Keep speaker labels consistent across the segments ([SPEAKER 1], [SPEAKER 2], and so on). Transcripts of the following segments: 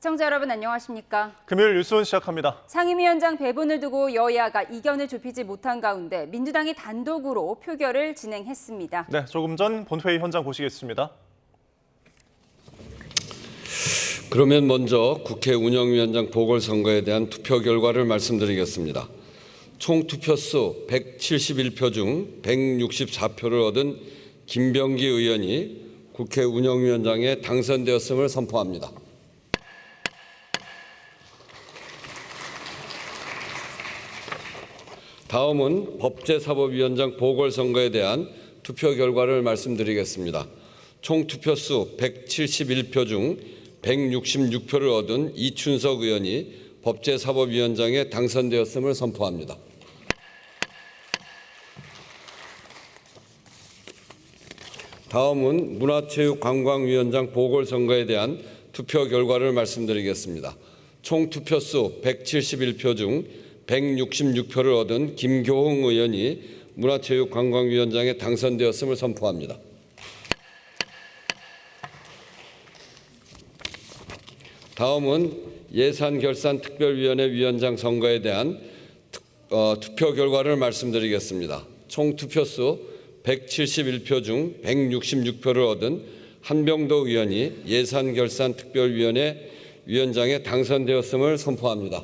[SPEAKER 1] 시청자 여러분 안녕하십니까?
[SPEAKER 2] 금요일 뉴스원 시작합니다.
[SPEAKER 1] 상임위원장 배분을 두고 여야가 이견을 좁히지 못한 가운데 민주당이 단독으로 표결을 진행했습니다.
[SPEAKER 2] 네, 조금 전 본회의 현장 보시겠습니다.
[SPEAKER 3] 그러면 먼저 국회 운영위원장 보궐선거에 대한 투표 결과를 말씀드리겠습니다. 총 투표수 171표 중 164표를 얻은 김병기 의원이 국회 운영위원장에 당선되었음을 선포합니다. 다음은 법제사법위원장 보궐선거에 대한 투표 결과를 말씀드리겠습니다. 총 투표수 171표 중 166표를 얻은 이춘석 의원이 법제사법위원장에 당선되었음을 선포합니다. 다음은 문화체육관광위원장 보궐선거에 대한 투표 결과를 말씀드리겠습니다. 총 투표수 171표 중 166표를 얻은 김교흥 의원이 문화체육관광위원장에 당선되었음을 선포합니다. 다음은 예산결산특별위원회 위원장 선거에 대한 투표 결과를 말씀드리겠습니다. 총 투표수 171표 중 166표를 얻은 한병도 의원이 예산결산특별위원회 위원장에 당선되었음을 선포합니다.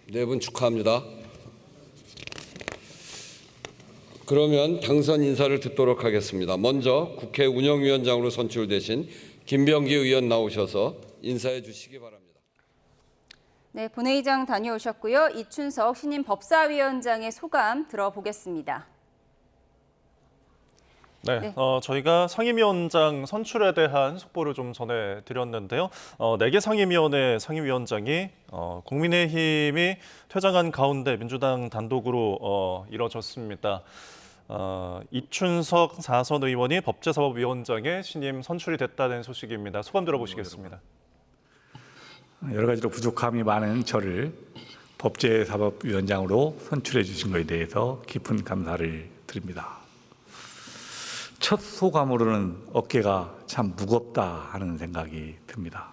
[SPEAKER 3] 네 분 축하합니다. 그러면 당선 인사를 듣도록 하겠습니다. 먼저 국회 운영위원장으로 선출되신 김병기 의원 나오셔서 인사해 주시기 바랍니다.
[SPEAKER 1] 네, 본회의장 다녀오셨고요. 이춘석 신임 법사위원장의 소감 들어보겠습니다.
[SPEAKER 2] 네, 저희가 상임위원장 선출에 대한 속보를 좀 전해드렸는데요. 4개 상임위원회 상임위원장이 국민의힘이 퇴장한 가운데 민주당 단독으로 이뤄졌습니다. 이춘석 4선 의원이 법제사법위원장에 신임 선출이 됐다는 소식입니다. 소감 들어보시겠습니다.
[SPEAKER 4] 여러 가지로 부족함이 많은 저를 법제사법위원장으로 선출해 주신 것에 대해서 깊은 감사를 드립니다. 첫 소감으로는 어깨가 참 무겁다 하는 생각이 듭니다.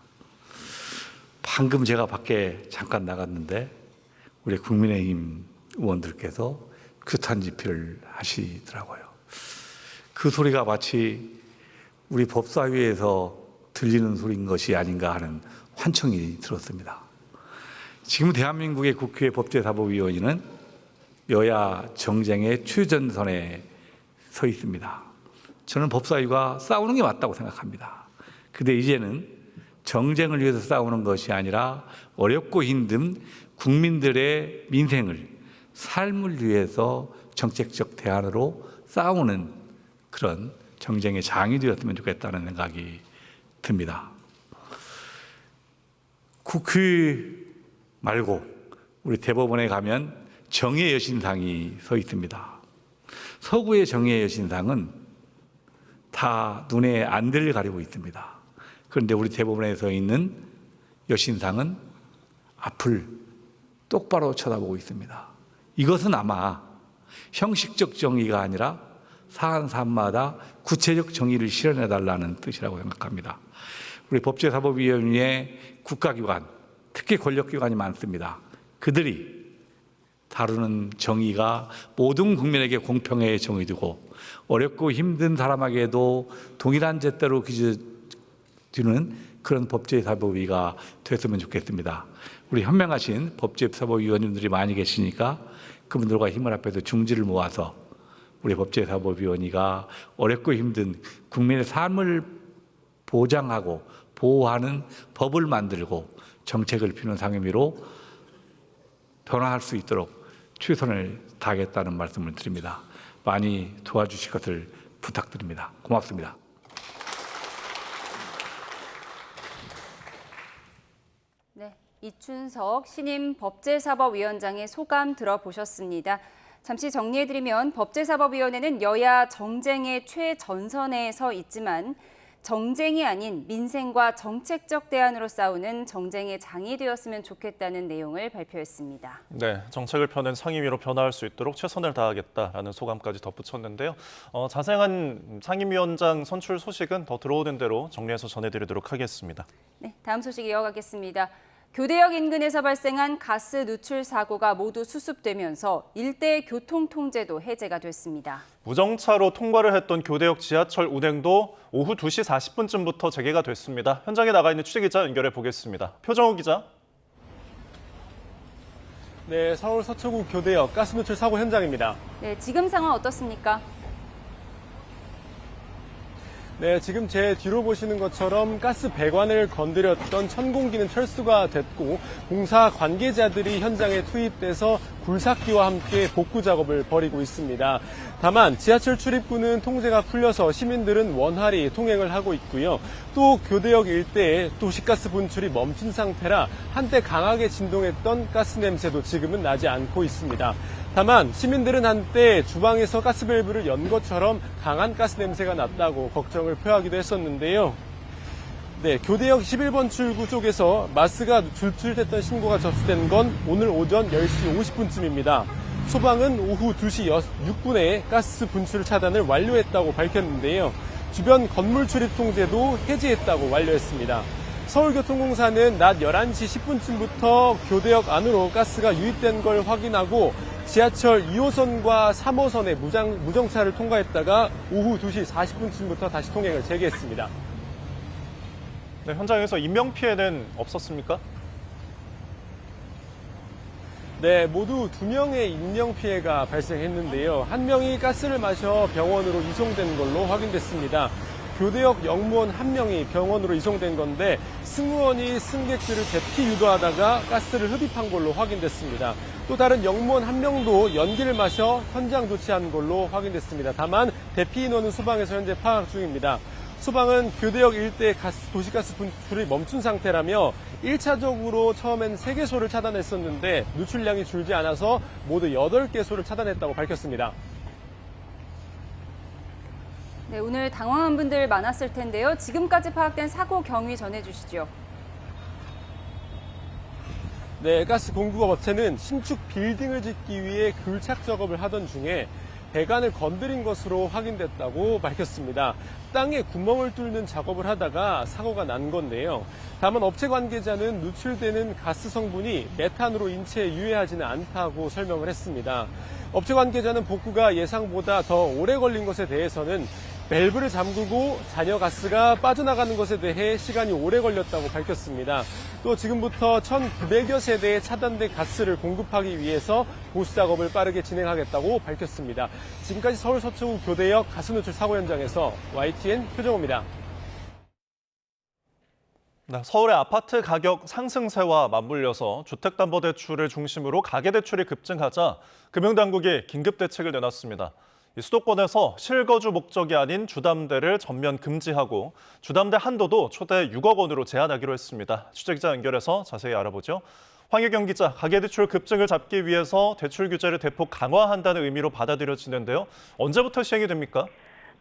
[SPEAKER 4] 방금 제가 밖에 잠깐 나갔는데 우리 국민의힘 의원들께서 규탄 집회를 하시더라고요. 그 소리가 마치 우리 법사위에서 들리는 소리인 것이 아닌가 하는 환청이 들었습니다. 지금 대한민국의 국회 법제사법위원회는 여야 정쟁의 최전선에 서 있습니다. 저는 법사위가 싸우는 게 맞다고 생각합니다. 그런데 이제는 정쟁을 위해서 싸우는 것이 아니라 어렵고 힘든 국민들의 민생을, 삶을 위해서 정책적 대안으로 싸우는 그런 정쟁의 장이 되었으면 좋겠다는 생각이 듭니다. 국회 말고 우리 대법원에 가면 정의의 여신상이 서 있습니다. 서구의 정의의 여신상은 다 눈에 안대를 가리고 있습니다. 그런데 우리 대법원에 서 있는 여신상은 앞을 똑바로 쳐다보고 있습니다. 이것은 아마 형식적 정의가 아니라 사안 사안마다 구체적 정의를 실현해달라는 뜻이라고 생각합니다. 우리 법제사법위원회의 국가기관, 특히 권력기관이 많습니다. 그들이 다루는 정의가 모든 국민에게 공평하게 정의되고 어렵고 힘든 사람에게도 동일한 잣대로 기준주는 그런 법제사법위가 됐으면 좋겠습니다. 우리 현명하신 법제사법위원님들이 많이 계시니까 그분들과 힘을 합해서 중지를 모아서 우리 법제사법위원회가 어렵고 힘든 국민의 삶을 보장하고 보호하는 법을 만들고 정책을 피는 상임위로 변화할 수 있도록 최선을 다하겠다는 말씀을 드립니다. 많이 도와주실 것을 부탁드립니다. 고맙습니다.
[SPEAKER 1] 네, 이춘석 신임 법제사법위원장의 소감 들어보셨습니다. 잠시 정리해드리면 법제사법위원회는 여야 정쟁의 최전선에 서 있지만 정쟁이 아닌 민생과 정책적 대안으로 싸우는 정쟁의 장이 되었으면 좋겠다는 내용을 발표했습니다.
[SPEAKER 2] 네, 정책을 펴는 상임위로 변화할 수 있도록 최선을 다하겠다라는 소감까지 덧붙였는데요. 자세한 상임위원장 선출 소식은 더 들어오는 대로 정리해서 전해드리도록 하겠습니다.
[SPEAKER 1] 네, 다음 소식 이어가겠습니다. 교대역 인근에서 발생한 가스 누출 사고가 모두 수습되면서 일대 교통 통제도 해제가 됐습니다.
[SPEAKER 2] 무정차로 통과를 했던 교대역 지하철 운행도 오후 2시 40분쯤부터 재개가 됐습니다. 현장에 나가 있는 취재기자 연결해 보겠습니다. 표정우 기자.
[SPEAKER 5] 네, 서울 서초구 교대역 가스 누출 사고 현장입니다.
[SPEAKER 1] 네, 지금 상황 어떻습니까?
[SPEAKER 5] 네, 지금 제 뒤로 보시는 것처럼 가스 배관을 건드렸던 천공기는 철수가 됐고 공사 관계자들이 현장에 투입돼서 굴삭기와 함께 복구 작업을 벌이고 있습니다. 다만 지하철 출입구는 통제가 풀려서 시민들은 원활히 통행을 하고 있고요. 또 교대역 일대에 도시가스 분출이 멈춘 상태라 한때 강하게 진동했던 가스 냄새도 지금은 나지 않고 있습니다. 다만 시민들은 한때 주방에서 가스밸브를 연 것처럼 강한 가스 냄새가 났다고 걱정을 표하기도 했었는데요. 네, 교대역 11번 출구 쪽에서 가스가 누출됐던 신고가 접수된 건 오늘 오전 10시 50분쯤입니다. 소방은 오후 2시 6분에 가스 분출 차단을 완료했다고 밝혔는데요. 주변 건물 출입 통제도 해제했다고 완료했습니다. 서울교통공사는 낮 11시 10분쯤부터 교대역 안으로 가스가 유입된 걸 확인하고 지하철 2호선과 3호선의 무정차를 통과했다가 오후 2시 40분쯤부터 다시 통행을 재개했습니다.
[SPEAKER 2] 네, 현장에서 인명피해는 없었습니까?
[SPEAKER 5] 네, 모두 2명의 인명피해가 발생했는데요. 한 명이 가스를 마셔 병원으로 이송된 걸로 확인됐습니다. 교대역 영무원 1명이 병원으로 이송된 건데 승무원이 승객들을 대피 유도하다가 가스를 흡입한 걸로 확인됐습니다. 또 다른 영무원 1명도 연기를 마셔 현장 조치한 걸로 확인됐습니다. 다만 대피 인원은 소방에서 현재 파악 중입니다. 소방은 교대역 일대 도시가스 분출이 멈춘 상태라며 1차적으로 처음엔 3개소를 차단했었는데 누출량이 줄지 않아서 모두 8개소를 차단했다고 밝혔습니다.
[SPEAKER 1] 네, 오늘 당황한 분들 많았을 텐데요. 지금까지 파악된 사고 경위 전해주시죠.
[SPEAKER 5] 네, 가스 공급 업체는 신축 빌딩을 짓기 위해 굴착 작업을 하던 중에 배관을 건드린 것으로 확인됐다고 밝혔습니다. 땅에 구멍을 뚫는 작업을 하다가 사고가 난 건데요. 다만 업체 관계자는 누출되는 가스 성분이 메탄으로 인체에 유해하지는 않다고 설명을 했습니다. 업체 관계자는 복구가 예상보다 더 오래 걸린 것에 대해서는 밸브를 잠그고 잔여 가스가 빠져나가는 것에 대해 시간이 오래 걸렸다고 밝혔습니다. 또 지금부터 1,900여 세대의 차단된 가스를 공급하기 위해서 보수 작업을 빠르게 진행하겠다고 밝혔습니다. 지금까지 서울 서초구 교대역 가스 누출 사고 현장에서 YTN 표정호입니다.
[SPEAKER 2] 네, 서울의 아파트 가격 상승세와 맞물려서 주택담보대출을 중심으로 가계대출이 급증하자 금융당국이 긴급대책을 내놨습니다. 수도권에서 실거주 목적이 아닌 주담대를 전면 금지하고 주담대 한도도 최대 6억 원으로 제한하기로 했습니다. 취재기자 연결해서 자세히 알아보죠. 황유경 기자, 가계대출 급증을 잡기 위해서 대출 규제를 대폭 강화한다는 의미로 받아들여지는데요. 언제부터 시행이 됩니까?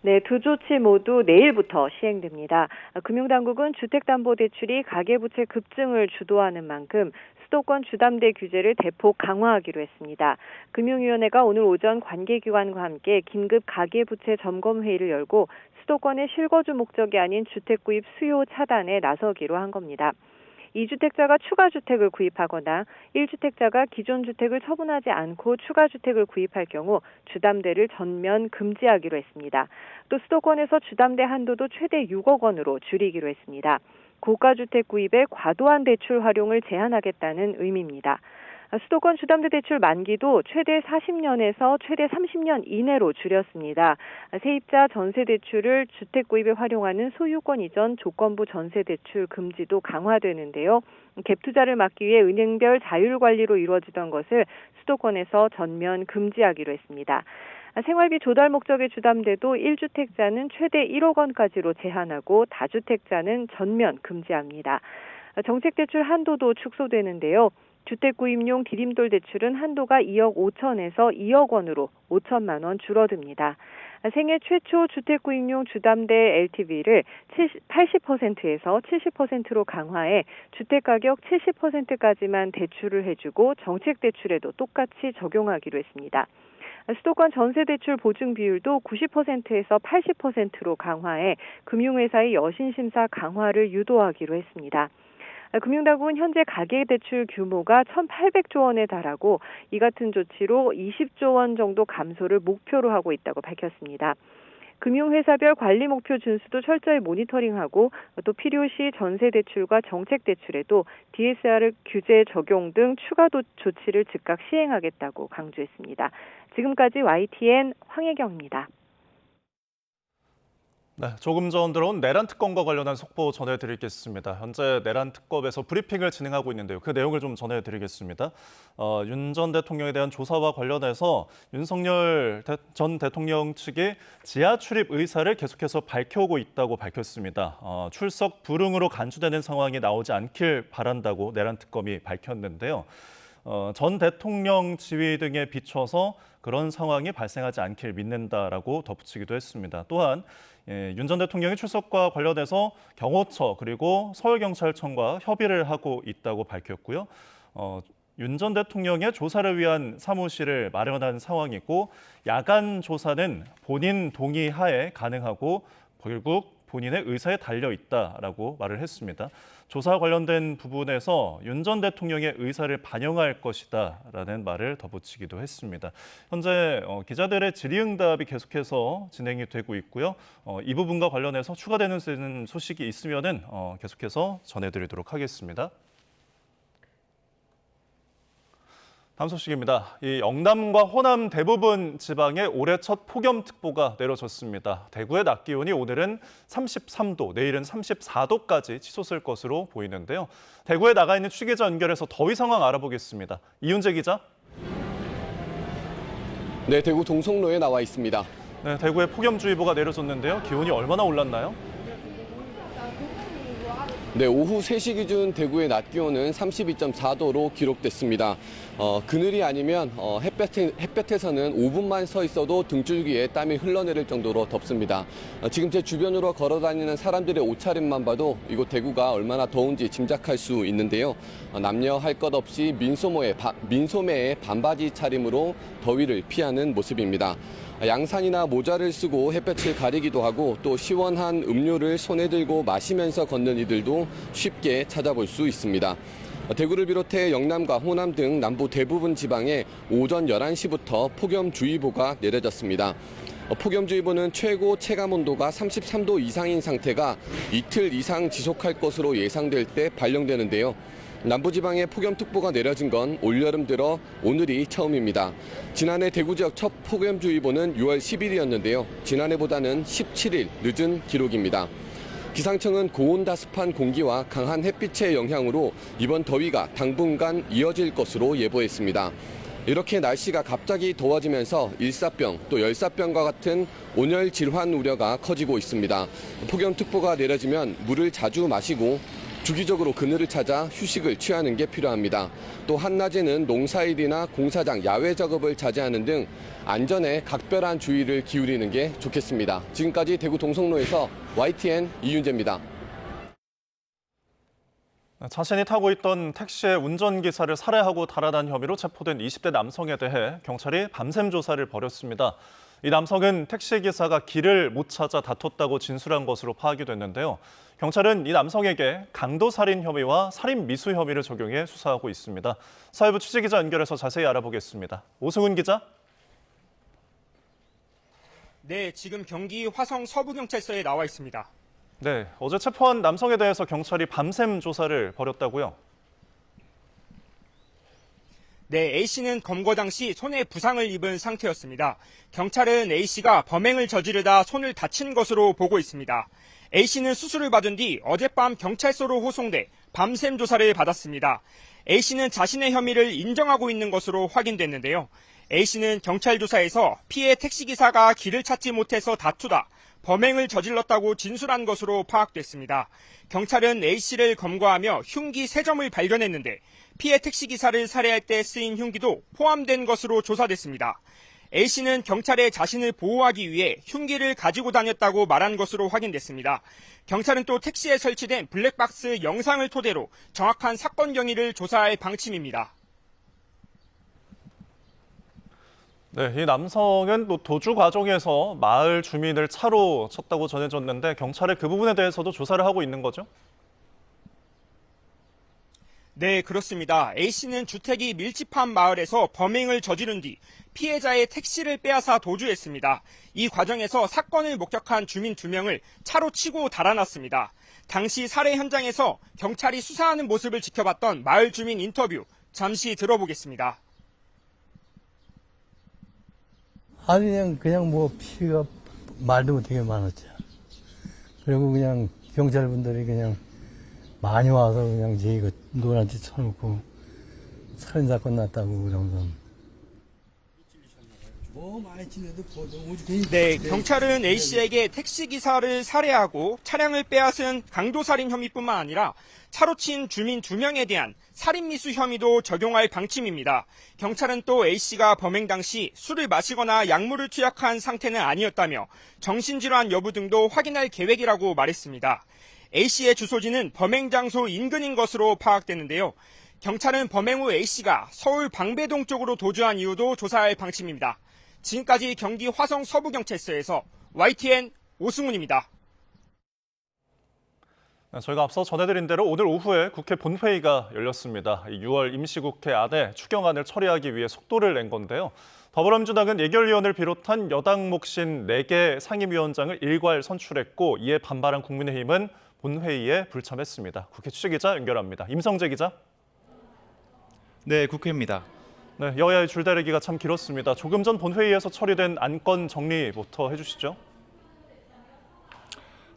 [SPEAKER 6] 네, 두 조치 모두 내일부터 시행됩니다. 금융당국은 주택담보대출이 가계부채 급증을 주도하는 만큼 수도권 주담대 규제를 대폭 강화하기로 했습니다. 금융위원회가 오늘 오전 관계기관과 함께 긴급 가계부채 점검회의를 열고 수도권의 실거주 목적이 아닌 주택 구입 수요 차단에 나서기로 한 겁니다. 2주택자가 추가 주택을 구입하거나 1주택자가 기존 주택을 처분하지 않고 추가 주택을 구입할 경우 주담대를 전면 금지하기로 했습니다. 또 수도권에서 주담대 한도도 최대 6억 원으로 줄이기로 했습니다. 고가주택 구입에 과도한 대출 활용을 제한하겠다는 의미입니다. 수도권 주담대 대출 만기도 최대 40년에서 최대 30년 이내로 줄였습니다. 세입자 전세대출을 주택 구입에 활용하는 소유권 이전 조건부 전세대출 금지도 강화되는데요. 갭 투자를 막기 위해 은행별 자율관리로 이루어지던 것을 수도권에서 전면 금지하기로 했습니다. 생활비 조달 목적의 주담대도 1주택자는 최대 1억 원까지로 제한하고 다주택자는 전면 금지합니다. 정책대출 한도도 축소되는데요. 주택 구입용 디딤돌 대출은 한도가 2억 5천에서 2억 원으로 5천만 원 줄어듭니다. 생애 최초 주택구입용 주담대 LTV를 80%에서 70%로 강화해 주택가격 70%까지만 대출을 해주고 정책대출에도 똑같이 적용하기로 했습니다. 수도권 전세대출 보증 비율도 90%에서 80%로 강화해 금융회사의 여신심사 강화를 유도하기로 했습니다. 금융당국은 현재 가계대출 규모가 1,800조 원에 달하고 이 같은 조치로 20조 원 정도 감소를 목표로 하고 있다고 밝혔습니다. 금융회사별 관리 목표 준수도 철저히 모니터링하고 또 필요시 전세대출과 정책대출에도 DSR 규제 적용 등 추가 조치를 즉각 시행하겠다고 강조했습니다. 지금까지 YTN 황혜경입니다.
[SPEAKER 2] 네, 조금 전 들어온 내란 특검과 관련한 속보 전해드리겠습니다. 현재 내란 특검에서 브리핑을 진행하고 있는데요. 그 내용을 좀 전해드리겠습니다. 윤 전 대통령에 대한 조사와 관련해서 윤석열 전 대통령 측이 지하 출입 의사를 계속해서 밝혀오고 있다고 밝혔습니다. 출석 불응으로 간주되는 상황이 나오지 않길 바란다고 내란 특검이 밝혔는데요. 전 대통령 지위 등에 비춰서 그런 상황이 발생하지 않길 믿는다라고 덧붙이기도 했습니다. 또한 윤 전 대통령의 출석과 관련해서 경호처 그리고 서울경찰청과 협의를 하고 있다고 밝혔고요. 윤 전 대통령의 조사를 위한 사무실을 마련한 상황이고 야간 조사는 본인 동의 하에 가능하고 결국 본인의 의사에 달려 있다라고 말을 했습니다. 조사와 관련된 부분에서 윤 전 대통령의 의사를 반영할 것이다라는 말을 덧붙이기도 했습니다. 현재 기자들의 질의응답이 계속해서 진행이 되고 있고요. 이 부분과 관련해서 추가되는 소식이 있으면은 계속해서 전해드리도록 하겠습니다. 다음 소식입니다. 이 영남과 호남 대부분 지방에 올해 첫 폭염특보가 내려졌습니다. 대구의 낮 기온이 오늘은 33도, 내일은 34도까지 치솟을 것으로 보이는데요. 대구에 나가 있는 취재자 연결해서 더위 상황 알아보겠습니다. 이윤재 기자.
[SPEAKER 7] 네, 대구 동성로에 나와 있습니다.
[SPEAKER 2] 네, 대구에 폭염주의보가 내려졌는데요. 기온이 얼마나 올랐나요?
[SPEAKER 7] 네, 오후 3시 기준 대구의 낮 기온은 32.4도로 기록됐습니다. 그늘이 아니면 햇볕에서는 5분만 서 있어도 등줄기에 땀이 흘러내릴 정도로 덥습니다. 지금 제 주변으로 걸어다니는 사람들의 옷차림만 봐도 이곳 대구가 얼마나 더운지 짐작할 수 있는데요. 남녀 할 것 없이 민소매의 반바지 차림으로 더위를 피하는 모습입니다. 양산이나 모자를 쓰고 햇볕을 가리기도 하고 또 시원한 음료를 손에 들고 마시면서 걷는 이들도 쉽게 찾아볼 수 있습니다. 대구를 비롯해 영남과 호남 등 남부 대부분 지방에 오전 11시부터 폭염주의보가 내려졌습니다. 폭염주의보는 최고 체감온도가 33도 이상인 상태가 이틀 이상 지속할 것으로 예상될 때 발령되는데요. 남부지방에 폭염특보가 내려진 건 올여름 들어 오늘이 처음입니다. 지난해 대구 지역 첫 폭염주의보는 6월 10일이었는데요. 지난해보다는 17일 늦은 기록입니다. 기상청은 고온다습한 공기와 강한 햇빛의 영향으로 이번 더위가 당분간 이어질 것으로 예보했습니다. 이렇게 날씨가 갑자기 더워지면서 일사병 또 열사병과 같은 온열 질환 우려가 커지고 있습니다. 폭염특보가 내려지면 물을 자주 마시고 주기적으로 그늘을 찾아 휴식을 취하는 게 필요합니다. 또 한낮에는 농사일이나 공사장 야외 작업을 자제하는 등 안전에 각별한 주의를 기울이는 게 좋겠습니다. 지금까지 대구 동성로에서 YTN 이윤재입니다.
[SPEAKER 2] 자신이 타고 있던 택시의 운전기사를 살해하고 달아난 혐의로 체포된 20대 남성에 대해 경찰이 밤샘 조사를 벌였습니다. 이 남성은 택시기사가 길을 못 찾아 다퉜다고 진술한 것으로 파악이 됐는데요. 경찰은 이 남성에게 강도살인 혐의와 살인미수 혐의를 적용해 수사하고 있습니다. 사회부 취재기자 연결해서 자세히 알아보겠습니다. 오승훈 기자.
[SPEAKER 8] 네, 지금 경기 화성 서부경찰서에 나와 있습니다.
[SPEAKER 2] 네, 어제 체포한 남성에 대해서 경찰이 밤샘 조사를 벌였다고요?
[SPEAKER 8] 네, A씨는 검거 당시 손에 부상을 입은 상태였습니다. 경찰은 A씨가 범행을 저지르다 손을 다친 것으로 보고 있습니다. A씨는 수술을 받은 뒤 어젯밤 경찰서로 호송돼 밤샘 조사를 받았습니다. A씨는 자신의 혐의를 인정하고 있는 것으로 확인됐는데요. A씨는 경찰 조사에서 피해 택시기사가 길을 찾지 못해서 다투다 범행을 저질렀다고 진술한 것으로 파악됐습니다. 경찰은 A씨를 검거하며 흉기 3점을 발견했는데 피해 택시기사를 살해할 때 쓰인 흉기도 포함된 것으로 조사됐습니다. A씨는 경찰에 자신을 보호하기 위해 흉기를 가지고 다녔다고 말한 것으로 확인됐습니다. 경찰은 또 택시에 설치된 블랙박스 영상을 토대로 정확한 사건 경위를 조사할 방침입니다.
[SPEAKER 2] 네, 이 남성은 또 도주 과정에서 마을 주민을 차로 쳤다고 전해졌는데 경찰이 그 부분에 대해서도 조사를 하고 있는 거죠?
[SPEAKER 8] 네, 그렇습니다. A씨는 주택이 밀집한 마을에서 범행을 저지른 뒤 피해자의 택시를 빼앗아 도주했습니다. 이 과정에서 사건을 목격한 주민 2명을 차로 치고 달아났습니다. 당시 살해 현장에서 경찰이 수사하는 모습을 지켜봤던 마을 주민 인터뷰 잠시 들어보겠습니다.
[SPEAKER 9] 아주 그냥 뭐 피해가 말도 못하게 많았죠. 그리고 그냥 경찰분들이 그냥 많이 와서 그냥 저희 노란띠 쳐놓고 살인사건 났다고 그러면서.
[SPEAKER 8] 네, 경찰은 A씨에게 택시기사를 살해하고 차량을 빼앗은 강도살인 혐의뿐만 아니라 차로 친 주민 2명에 대한 살인미수 혐의도 적용할 방침입니다. 경찰은 또 A씨가 범행 당시 술을 마시거나 약물을 투약한 상태는 아니었다며 정신질환 여부 등도 확인할 계획이라고 말했습니다. A씨의 주소지는 범행 장소 인근인 것으로 파악됐는데요. 경찰은 범행 후 A씨가 서울 방배동 쪽으로 도주한 이유도 조사할 방침입니다. 지금까지 경기 화성 서부경찰서에서 YTN 오승훈입니다.
[SPEAKER 2] 저희가 앞서 전해드린 대로 오늘 오후에 국회 본회의가 열렸습니다. 6월 임시국회 안에 추경안을 처리하기 위해 속도를 낸 건데요. 더불어민주당은 예결위원을 비롯한 여당 몫인 4개 상임위원장을 일괄 선출했고 이에 반발한 국민의힘은 본회의에 불참했습니다. 국회 취재기자 연결합니다. 임성재 기자.
[SPEAKER 10] 네, 국회입니다.
[SPEAKER 2] 네, 여야의 줄다리기가 참 길었습니다. 조금 전 본회의에서 처리된 안건 정리부터 해주시죠.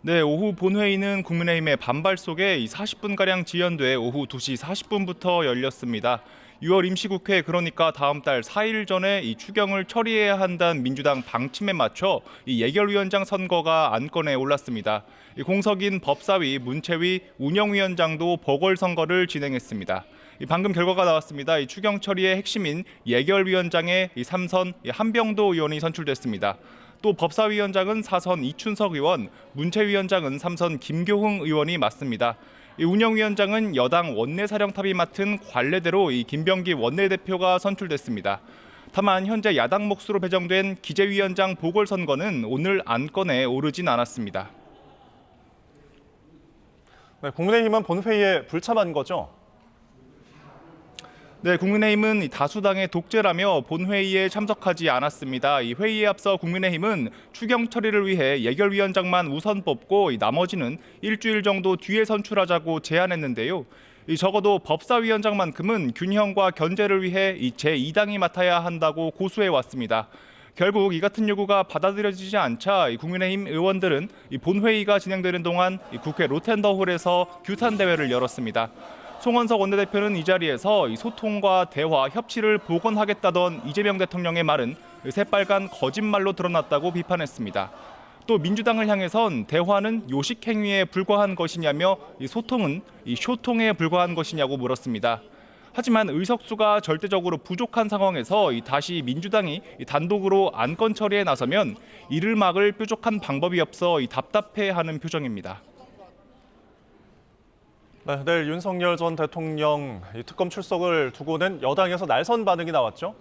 [SPEAKER 10] 네, 오후 본회의는 국민의힘의 반발 속에 40분가량 지연돼 오후 2시 40분부터 열렸습니다. 6월 임시국회 그러니까 다음 달 4일 전에 이 추경을 처리해야 한다는 민주당 방침에 맞춰 이 예결위원장 선거가 안건에 올랐습니다. 공석인 법사위, 문체위, 운영위원장도 보궐선거를 진행했습니다. 방금 결과가 나왔습니다. 이 추경 처리의 핵심인 예결위원장의 3선 한병도 의원이 선출됐습니다. 또 법사위원장은 4선 이춘석 의원, 문체위원장은 3선 김교흥 의원이 맡습니다. 운영위원장은 여당 원내사령탑이 맡은 관례대로 김병기 원내대표가 선출됐습니다. 다만 현재 야당 몫으로 배정된 기재위원장 보궐선거는 오늘 안건에 오르진 않았습니다.
[SPEAKER 2] 네, 국민의힘은 본회의에 불참한 거죠?
[SPEAKER 10] 네, 국민의힘은 다수당의 독재라며 본회의에 참석하지 않았습니다. 이 회의에 앞서 국민의힘은 추경 처리를 위해 예결위원장만 우선 뽑고 나머지는 일주일 정도 뒤에 선출하자고 제안했는데요. 적어도 법사위원장만큼은 균형과 견제를 위해 제2당이 맡아야 한다고 고수해왔습니다. 결국 이 같은 요구가 받아들여지지 않자 국민의힘 의원들은 본회의가 진행되는 동안 국회 로텐더홀에서 규탄 대회를 열었습니다. 송원석 원내대표는 이 자리에서 소통과 대화, 협치를 복원하겠다던 이재명 대통령의 말은 새빨간 거짓말로 드러났다고 비판했습니다. 또 민주당을 향해선 대화는 요식행위에 불과한 것이냐며 소통은 쇼통에 불과한 것이냐고 물었습니다. 하지만 의석수가 절대적으로 부족한 상황에서 다시 민주당이 단독으로 안건 처리에 나서면 이를 막을 뾰족한 방법이 없어 답답해하는 표정입니다.
[SPEAKER 2] 네, 내일 윤석열 전 대통령 특검 출석을 두고는 여당에서 날선 반응이 나왔죠?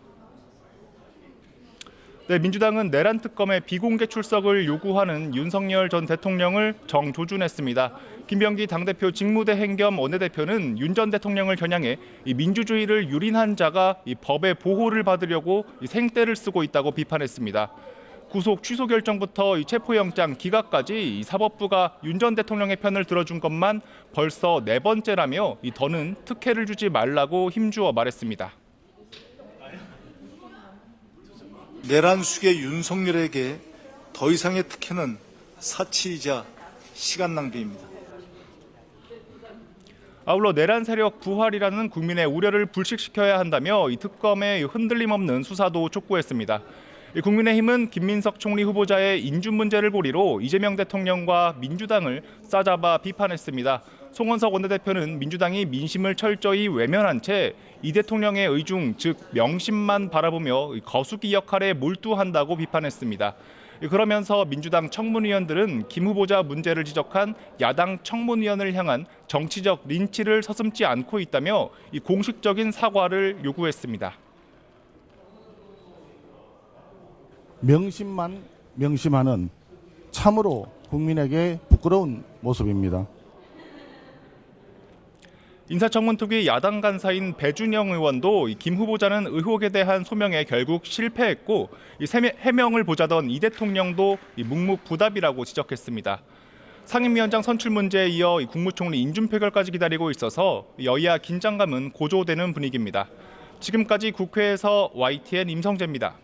[SPEAKER 10] 네, 민주당은 내란 특검의 비공개 출석을 요구하는 윤석열 전 대통령을 정조준했습니다. 김병기 당대표 직무대행 겸 원내대표는 윤 전 대통령을 겨냥해 민주주의를 유린한 자가 법의 보호를 받으려고 생떼를 쓰고 있다고 비판했습니다. 구속 취소 결정부터 체포영장 기각까지 사법부가 윤 전 대통령의 편을 들어준 것만 벌써 4번째라며 더는 특혜를 주지 말라고 힘주어 말했습니다.
[SPEAKER 11] 내란 수계 윤석열에게 더 이상의 특혜는 사치이자 시간 낭비입니다.
[SPEAKER 10] 아울러 내란 세력 부활이라는 국민의 우려를 불식시켜야 한다며 이 특검의 흔들림 없는 수사도 촉구했습니다. 국민의힘은 김민석 총리 후보자의 인준 문제를 고리로 이재명 대통령과 민주당을 싸잡아 비판했습니다. 송원석 원내대표는 민주당이 민심을 철저히 외면한 채 이 대통령의 의중, 즉 명심만 바라보며 거수기 역할에 몰두한다고 비판했습니다. 그러면서 민주당 청문위원들은 김 후보자 문제를 지적한 야당 청문위원을 향한 정치적 린치를 서슴지 않고 있다며 공식적인 사과를 요구했습니다.
[SPEAKER 12] 명심만 명심하는 참으로 국민에게 부끄러운 모습입니다.
[SPEAKER 10] 인사청문특위 야당 간사인 배준영 의원도 김 후보자는 의혹에 대한 소명에 결국 실패했고 해명을 보자던 이 대통령도 묵묵부답이라고 지적했습니다. 상임위원장 선출 문제에 이어 국무총리 인준 표결까지 기다리고 있어서 여야 긴장감은 고조되는 분위기입니다. 지금까지 국회에서 YTN 임성재입니다.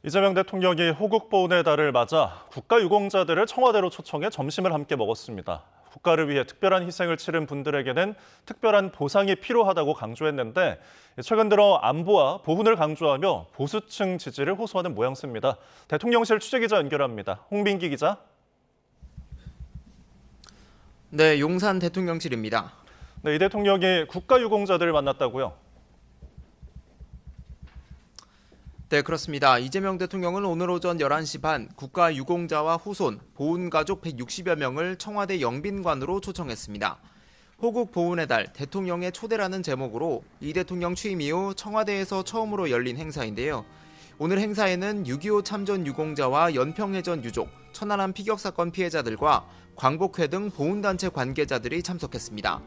[SPEAKER 2] 이재명 대통령이 호국 보훈의 달을 맞아 국가유공자들을 청와대로 초청해 점심을 함께 먹었습니다. 국가를 위해 특별한 희생을 치른 분들에게는 특별한 보상이 필요하다고 강조했는데 최근 들어 안보와 보훈을 강조하며 보수층 지지를 호소하는 모양새입니다. 대통령실 취재기자 연결합니다. 홍빈기 기자.
[SPEAKER 13] 네, 용산 대통령실입니다.
[SPEAKER 2] 네, 이 대통령이 국가유공자들을 만났다고요?
[SPEAKER 13] 네, 그렇습니다. 이재명 대통령은 오늘 오전 11시 반 국가유공자와 후손, 보훈가족 160여 명을 청와대 영빈관으로 초청했습니다. 호국 보훈의 달, 대통령의 초대라는 제목으로 이 대통령 취임 이후 청와대에서 처음으로 열린 행사인데요. 오늘 행사에는 6.25 참전 유공자와 연평해전 유족, 천안함 피격사건 피해자들과 광복회 등 보훈단체 관계자들이 참석했습니다.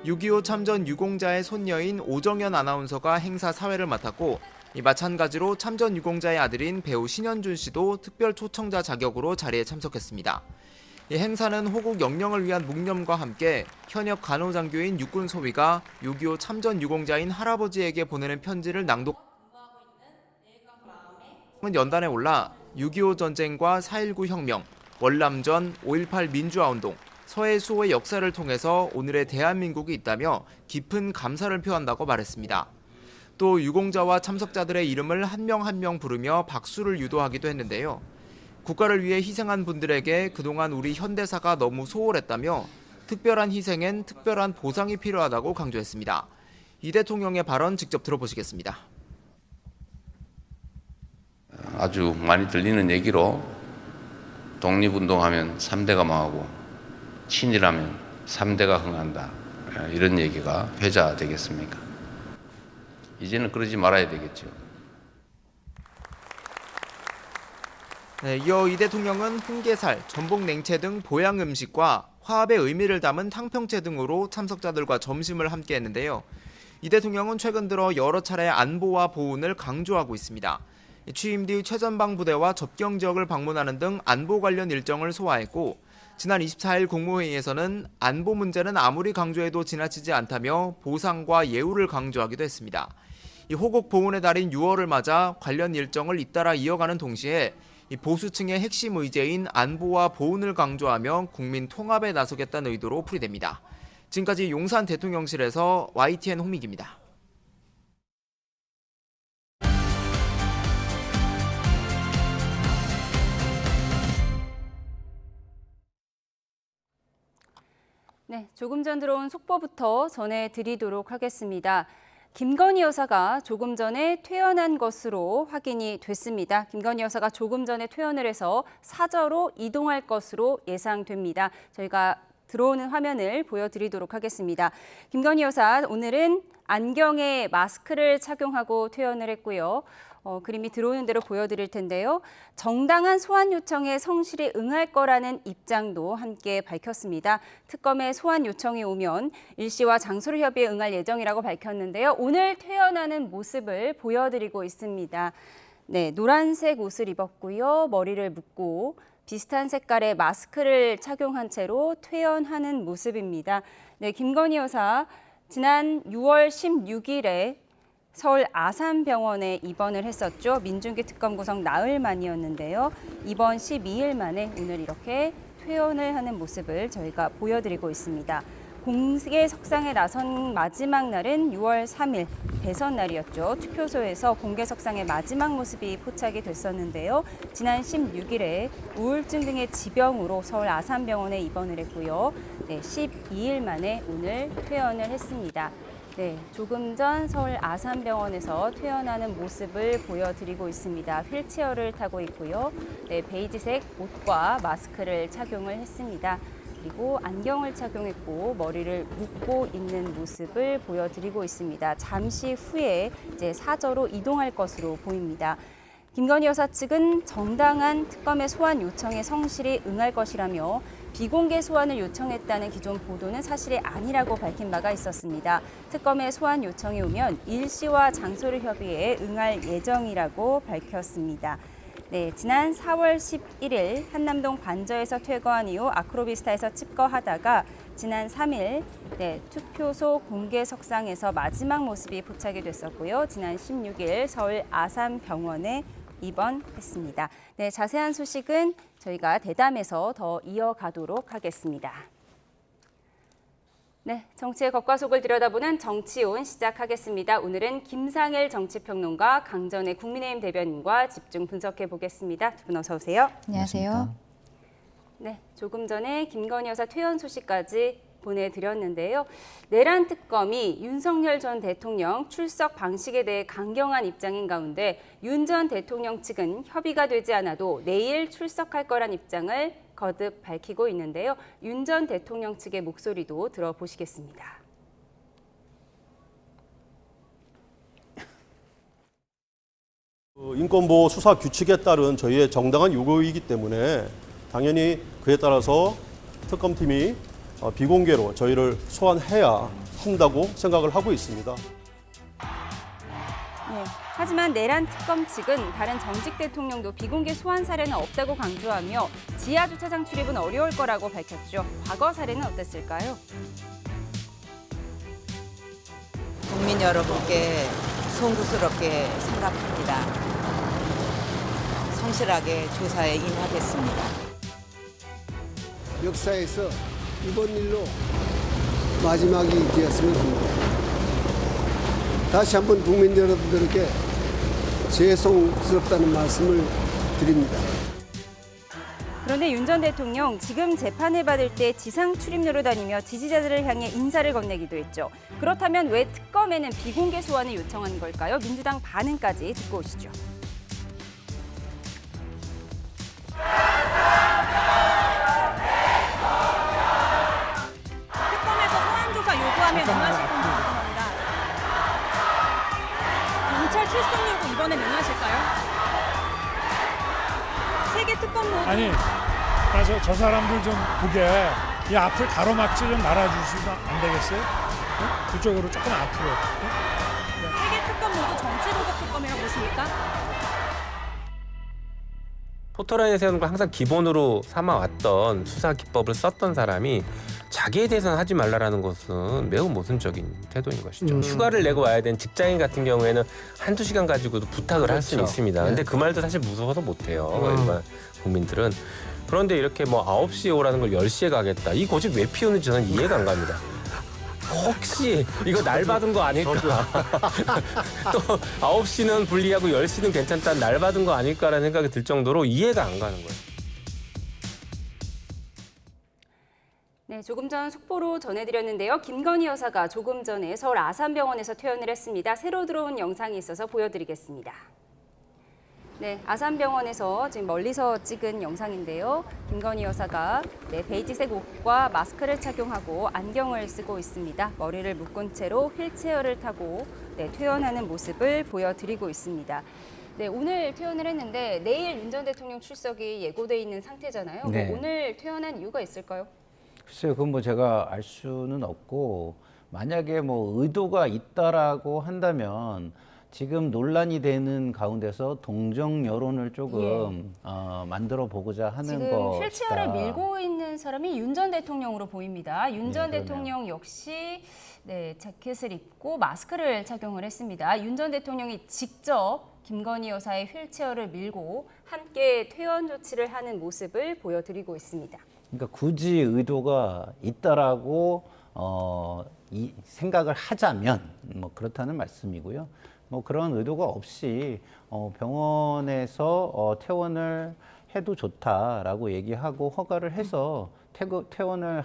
[SPEAKER 13] 6.25 참전 유공자의 손녀인 오정연 아나운서가 행사 사회를 맡았고 마찬가지로 참전 유공자의 아들인 배우 신현준 씨도 특별 초청자 자격으로 자리에 참석했습니다. 이 행사는 호국 영령을 위한 묵념과 함께 현역 간호장교인 육군 소위가 6.25 참전 유공자인 할아버지에게 보내는 편지를 낭독. 연단에 올라 6.25 전쟁과 4.19 혁명, 월남전, 5.18 민주화운동, 서해 수호의 역사를 통해서 오늘의 대한민국이 있다며 깊은 감사를 표한다고 말했습니다. 또 유공자와 참석자들의 이름을 한 명 한 명 부르며 박수를 유도하기도 했는데요. 국가를 위해 희생한 분들에게 그동안 우리 현대사가 너무 소홀했다며 특별한 희생엔 특별한 보상이 필요하다고 강조했습니다. 이 대통령의 발언 직접 들어보시겠습니다.
[SPEAKER 14] 아주 많이 들리는 얘기로 독립운동하면 3대가 망하고 친일하면 3대가 흥한다. 이런 얘기가 회자되겠습니까? 이제는 그러지 말아야 되겠죠.
[SPEAKER 13] 네, 이어 이 대통령은 홍게살, 전복 냉채 등 보양 음식과 화합의 의미를 담은 탕평채 등으로 참석자들과 점심을 함께 했는데요. 이 대통령은 최근 들어 여러 차례 안보와 보훈을 강조하고 있습니다. 취임 뒤 최전방 부대와 접경 지역을 방문하는 등 안보 관련 일정을 소화했고 지난 24일 국무회의에서는 안보 문제는 아무리 강조해도 지나치지 않다며 보상과 예우를 강조하기도 했습니다. 이 호국 보훈의 달인 6월을 맞아 관련 일정을 잇따라 이어가는 동시에 이 보수층의 핵심 의제인 안보와 보훈을 강조하며 국민 통합에 나서겠다는 의도로 풀이됩니다. 지금까지 용산 대통령실에서 YTN 홍민기입니다.
[SPEAKER 1] 네, 조금 전 들어온 속보부터 전해드리도록 하겠습니다. 김건희 여사가 조금 전에 퇴원한 것으로 확인이 됐습니다. 김건희 여사가 조금 전에 퇴원을 해서 사저로 이동할 것으로 예상됩니다. 저희가 들어오는 화면을 보여드리도록 하겠습니다. 김건희 여사 오늘은 안경에 마스크를 착용하고 퇴원을 했고요. 그림이 들어오는 대로 보여드릴 텐데요. 정당한 소환 요청에 성실히 응할 거라는 입장도 함께 밝혔습니다. 특검의 소환 요청이 오면 일시와 장소를 협의해 응할 예정이라고 밝혔는데요. 오늘 퇴원하는 모습을 보여드리고 있습니다. 네, 노란색 옷을 입었고요. 머리를 묶고 비슷한 색깔의 마스크를 착용한 채로 퇴원하는 모습입니다. 네, 김건희 여사 지난 6월 16일에 서울 아산병원에 입원을 했었죠. 민중기 특검 구성 나흘 만이었는데요. 입원 12일 만에 오늘 이렇게 퇴원을 하는 모습을 저희가 보여드리고 있습니다. 공개석상에 나선 마지막 날은 6월 3일 대선 날이었죠. 투표소에서 공개석상의 마지막 모습이 포착이 됐었는데요. 지난 16일에 우울증 등의 지병으로 서울 아산병원에 입원을 했고요. 12일 만에 오늘 퇴원을 했습니다. 조금 전 서울 아산병원에서 퇴원하는 모습을 보여드리고 있습니다. 휠체어를 타고 있고요. 베이지색 옷과 마스크를 착용을 했습니다. 그리고 안경을 착용했고 머리를 묶고 있는 모습을 보여드리고 있습니다. 잠시 후에 이제 사저로 이동할 것으로 보입니다. 김건희 여사 측은 정당한 특검의 소환 요청에 성실히 응할 것이라며 비공개 소환을 요청했다는 기존 보도는 사실이 아니라고 밝힌 바가 있었습니다. 특검의 소환 요청이 오면 일시와 장소를 협의해 응할 예정이라고 밝혔습니다. 지난 4월 11일 한남동 관저에서 퇴거한 이후 아크로비스타에서 칩거하다가 지난 3일 투표소 공개석상에서 마지막 모습이 포착이 됐었고요. 지난 16일 서울 아산병원에 입원했습니다. 자세한 소식은 저희가 대담에서 더 이어가도록 하겠습니다. 정치의 겉과 속을 들여다보는 정치온 시작하겠습니다. 오늘은 김상일 정치평론가, 강전의 국민의힘 대변인과 집중 분석해 보겠습니다. 두 분 어서 오세요.
[SPEAKER 15] 안녕하세요.
[SPEAKER 1] 조금 전에 김건희 여사 퇴원 소식까지 보내드렸는데요. 내란 특검이 윤석열 전 대통령 출석 방식에 대해 강경한 입장인 가운데 윤 전 대통령 측은 협의가 되지 않아도 내일 출석할 거란 입장을 거듭 밝히고 있는데요. 윤 전 대통령 측의 목소리도 들어보시겠습니다.
[SPEAKER 16] 인권보호 수사 규칙에 따른 저희의 정당한 요구이기 때문에 당연히 그에 따라서 특검팀이 비공개로 저희를 소환해야 한다고 생각을 하고 있습니다.
[SPEAKER 1] 하지만 내란 특검 측은 다른 전직 대통령도 비공개 소환 사례는 없다고 강조하며 지하 주차장 출입은 어려울 거라고 밝혔죠. 과거 사례는 어땠을까요?
[SPEAKER 15] 국민 여러분께 송구스럽게 생각합니다. 성실하게 조사에 임하겠습니다.
[SPEAKER 17] 역사에서 이번 일로 마지막이 되었으면 합니다. 다시 한번 국민 여러분들께 죄송스럽다는 말씀을 드립니다.
[SPEAKER 1] 그런데 윤 전 대통령 지금 재판을 받을 때 지상 출입료로 다니며 지지자들을 향해 인사를 건네기도 했죠. 그렇다면 왜 특검에는 비공개 소환을 요청한 걸까요? 민주당 반응까지 듣고 오시죠.
[SPEAKER 18] 특검에서 소환 조사 요구하면 응하실 건지 궁금합니다. 경찰 출석 요구 이번에 응하실까요? 세계 특검 모두
[SPEAKER 19] 아니, 저 사람들 좀 보게 이 앞을 가로막지 좀 말아주시면 안 되겠어요? 네? 그쪽으로 조금 앞으로. 네?
[SPEAKER 18] 세계 특검 모두 정치 도덕 특검이라고 보십니까?
[SPEAKER 20] 포털라인에 세우는 걸 항상 기본으로 삼아왔던 수사 기법을 썼던 사람이 자기에 대해서는 하지 말라라는 것은 매우 모순적인 태도인 것이죠. 휴가를 내고 와야 되는 직장인 같은 경우에는 한두 시간 가지고도 부탁을 할 수는 있습니다. 근데 그 말도 사실 무서워서 못해요. 일반 국민들은. 그런데 이렇게 뭐 9시에 오라는 걸 10시에 가겠다. 이 고집 왜 피우는지 저는 이해가 안 갑니다. 혹시 이거 날 받은 거 아닐까? 또 9시는 불리하고 10시는 괜찮다, 날 받은 거 아닐까라는 생각이 들 정도로 이해가 안 가는 거예요.
[SPEAKER 1] 조금 전 속보로 전해드렸는데요. 김건희 여사가 조금 전에 서울 아산병원에서 퇴원을 했습니다. 새로 들어온 영상이 있어서 보여드리겠습니다. 아산병원에서 지금 멀리서 찍은 영상인데요. 김건희 여사가 베이지색 옷과 마스크를 착용하고 안경을 쓰고 있습니다. 머리를 묶은 채로 휠체어를 타고 퇴원하는 모습을 보여드리고 있습니다. 오늘 퇴원을 했는데 내일 윤 전 대통령 출석이 예고돼 있는 상태잖아요.
[SPEAKER 21] 네.
[SPEAKER 1] 오늘 퇴원한 이유가 있을까요?
[SPEAKER 21] 글쎄요, 그건 뭐 제가 알 수는 없고, 만약에 뭐 의도가 있다라고 한다면 지금 논란이 되는 가운데서 동정 여론을 조금 만들어 보고자 하는
[SPEAKER 1] 지금
[SPEAKER 21] 것이다.
[SPEAKER 1] 휠체어를 밀고 있는 사람이 윤 전 대통령으로 보입니다. 윤 전 대통령 역시 자켓을 입고 마스크를 착용을 했습니다. 윤 전 대통령이 직접 김건희 여사의 휠체어를 밀고 함께 퇴원 조치를 하는 모습을 보여드리고 있습니다.
[SPEAKER 21] 그러니까 굳이 의도가 있다라고 이 생각을 하자면 뭐 그렇다는 말씀이고요. 뭐 그런 의도가 없이 병원에서 퇴원을 해도 좋다라고 얘기하고 허가를 해서 퇴원을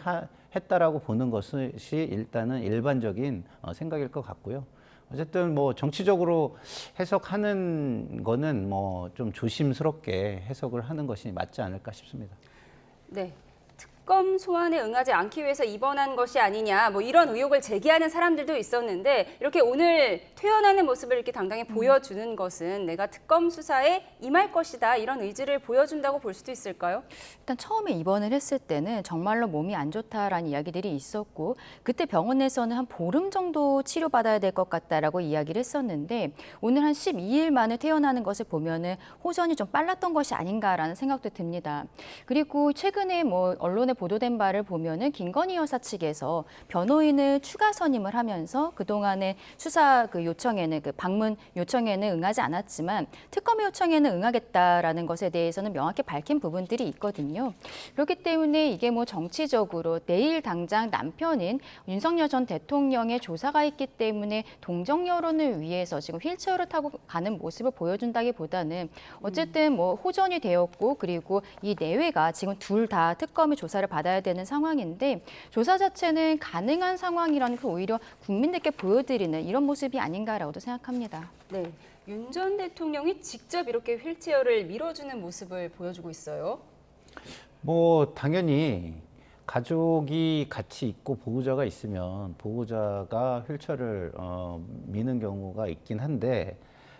[SPEAKER 21] 했다라고 보는 것이 일단은 일반적인 생각일 것 같고요. 어쨌든 뭐 정치적으로 해석하는 거는 뭐 좀 조심스럽게 해석을 하는 것이 맞지 않을까 싶습니다.
[SPEAKER 1] 네. 특검 소환에 응하지 않기 위해서 입원한 것이 아니냐 뭐 이런 의혹을 제기하는 사람들도 있었는데 이렇게 오늘 퇴원하는 모습을 이렇게 당당히 보여주는 것은 내가 특검 수사에 임할 것이다 이런 의지를 보여준다고 볼 수도 있을까요?
[SPEAKER 3] 일단 처음에 입원을 했을 때는 정말로 몸이 안 좋다라는 이야기들이 있었고 그때 병원에서는 한 보름 정도 치료받아야 될 것 같다라고 이야기를 했었는데 오늘 한 12일 만에 퇴원하는 것을 보면은 호전이 좀 빨랐던 것이 아닌가라는 생각도 듭니다. 그리고 최근에 뭐 언론에 보도된 바를 보면은 김건희 여사 측에서 변호인을 추가 선임을 하면서 그동안의 수사 요청에는 방문 요청에는 응하지 않았지만 특검의 요청에는 응하겠다라는 것에 대해서는 명확히 밝힌 부분들이 있거든요. 그렇기 때문에 이게 뭐 정치적으로 내일 당장 남편인 윤석열 전 대통령의 조사가 있기 때문에 동정 여론을 위해서 지금 휠체어를 타고 가는 모습을 보여준다기보다는 어쨌든 뭐 호전이 되었고 그리고 이 내외가 지금 둘 다 특검의 조사를 받아야 되는 상황인데 조사 자체는 가능한 상황이라는 걸 오히려 국민들께 보여드리는 이런 모습이 아닌가라고도 생각합니다.
[SPEAKER 1] 네, 윤 전 대통령이 직접 이렇게 휠체어를 밀어주는 모습을 보여주고 있어요.
[SPEAKER 21] 뭐 당연히 가족이 같이 있고 보호자가 있으면 보호자가 휠체어를 미는 경우가 있긴 한데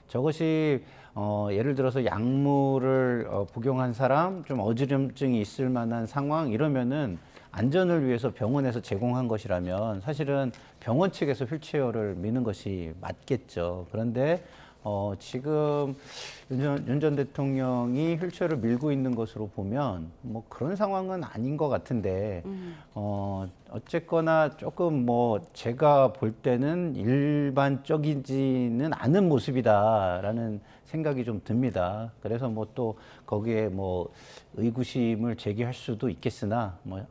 [SPEAKER 21] 저것이 예를 들어서 약물을 복용한 사람, 좀 어지럼증이 있을 만한 상황 이러면은 안전을 위해서 병원에서 제공한 것이라면 사실은 병원 측에서 휠체어를 미는 것이 맞겠죠. 그런데 지금 윤 전 대통령이 휠체어를 밀고 있는 것으로 보면 뭐 그런 상황은 아닌 것 같은데 어쨌거나 조금 뭐 제가 볼 때는 일반적이지는 않은 모습이다라는 생각이 좀 듭니다. 그래서 뭐 또 거기에 뭐 의구심을 제기할 수도 있겠으나 뭐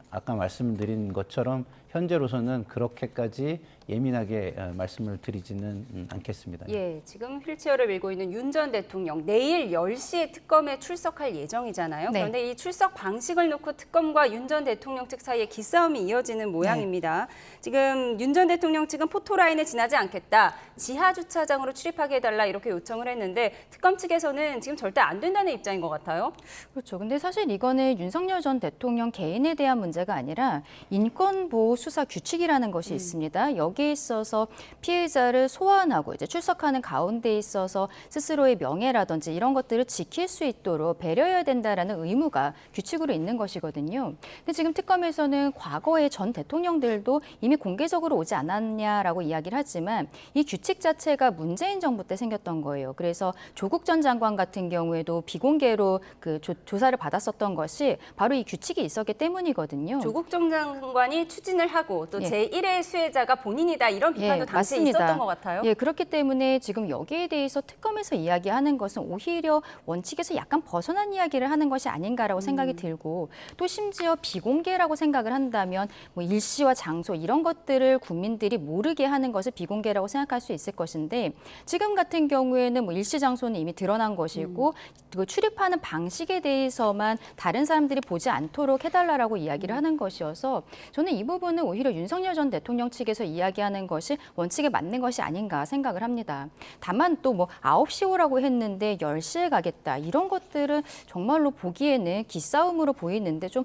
[SPEAKER 21] 아까 말씀드린 것처럼 현재로서는 그렇게까지 예민하게 말씀을 드리지는 않겠습니다.
[SPEAKER 1] 예, 지금 휠체어를 밀고 있는 윤 전 대통령 내일 10시에 특검에 출석할 예정이잖아요.
[SPEAKER 3] 네.
[SPEAKER 1] 그런데 이 출석 방식을 놓고 특검과 윤 전 대통령 측 사이에 기싸움이 이어지는 모양입니다. 지금 윤 전 대통령 측은 포토라인을 지나지 않겠다. 지하 주차장으로 출입하게 해달라 이렇게 요청을 했는데 특검 측에서는 지금 절대 안 된다는 입장인 것 같아요.
[SPEAKER 3] 그렇죠. 근데 사실 이거는 윤석열 전 대통령 개인에 대한 문제가 아니라 인권보호 수사 규칙이라는 것이 있습니다. 여기에 있어서 피해자를 소환하고 이제 출석하는 가운데 있어서 스스로의 명예라든지 이런 것들을 지킬 수 있도록 배려해야 된다라는 의무가 규칙으로 있는 것이거든요. 근데 지금 특검에서는 과거의 전 대통령들도 이미 공개적으로 오지 않았냐라고 이야기를 하지만 이 규칙 자체가 문재인 정부 때 생겼던 거예요. 그래서 조국 전 장관 같은 경우에도 비공개로 그 조사를 받았었던 것이 바로 이 규칙이 있었기 때문이거든요.
[SPEAKER 1] 조국 전 장관이 추진을 하고 또
[SPEAKER 3] 예.
[SPEAKER 1] 제1의 수혜자가 본인이다 이런 비판도 당시에 있었던 것 같아요.
[SPEAKER 3] 예, 그렇기 때문에 지금 여기에 대해서 특검에서 이야기하는 것은 오히려 원칙에서 약간 벗어난 이야기를 하는 것이 아닌가라고 생각이 들고 또 심지어 비공개라고 생각을 한다면 뭐 일시와 장소 이런 것들을 국민들이 모르게 하는 것을 비공개라고 생각할 수 있을 것인데 지금 같은 경우에는 뭐 일시 장소는 이미 드러난 것이고 그 출입하는 방식에 대해서만 다른 사람들이 보지 않도록 해달라고 이야기를 하는 것이어서 저는 이 부분은 오히려 윤석열 전 대통령 측에서 이야기하는 것이 원칙에 맞는 것이 아닌가 생각을 합니다. 다만 또 뭐 9시 오라고 했는데 10시에 가겠다 이런 것들은 정말로 보기에는 기싸움으로 보이는데 좀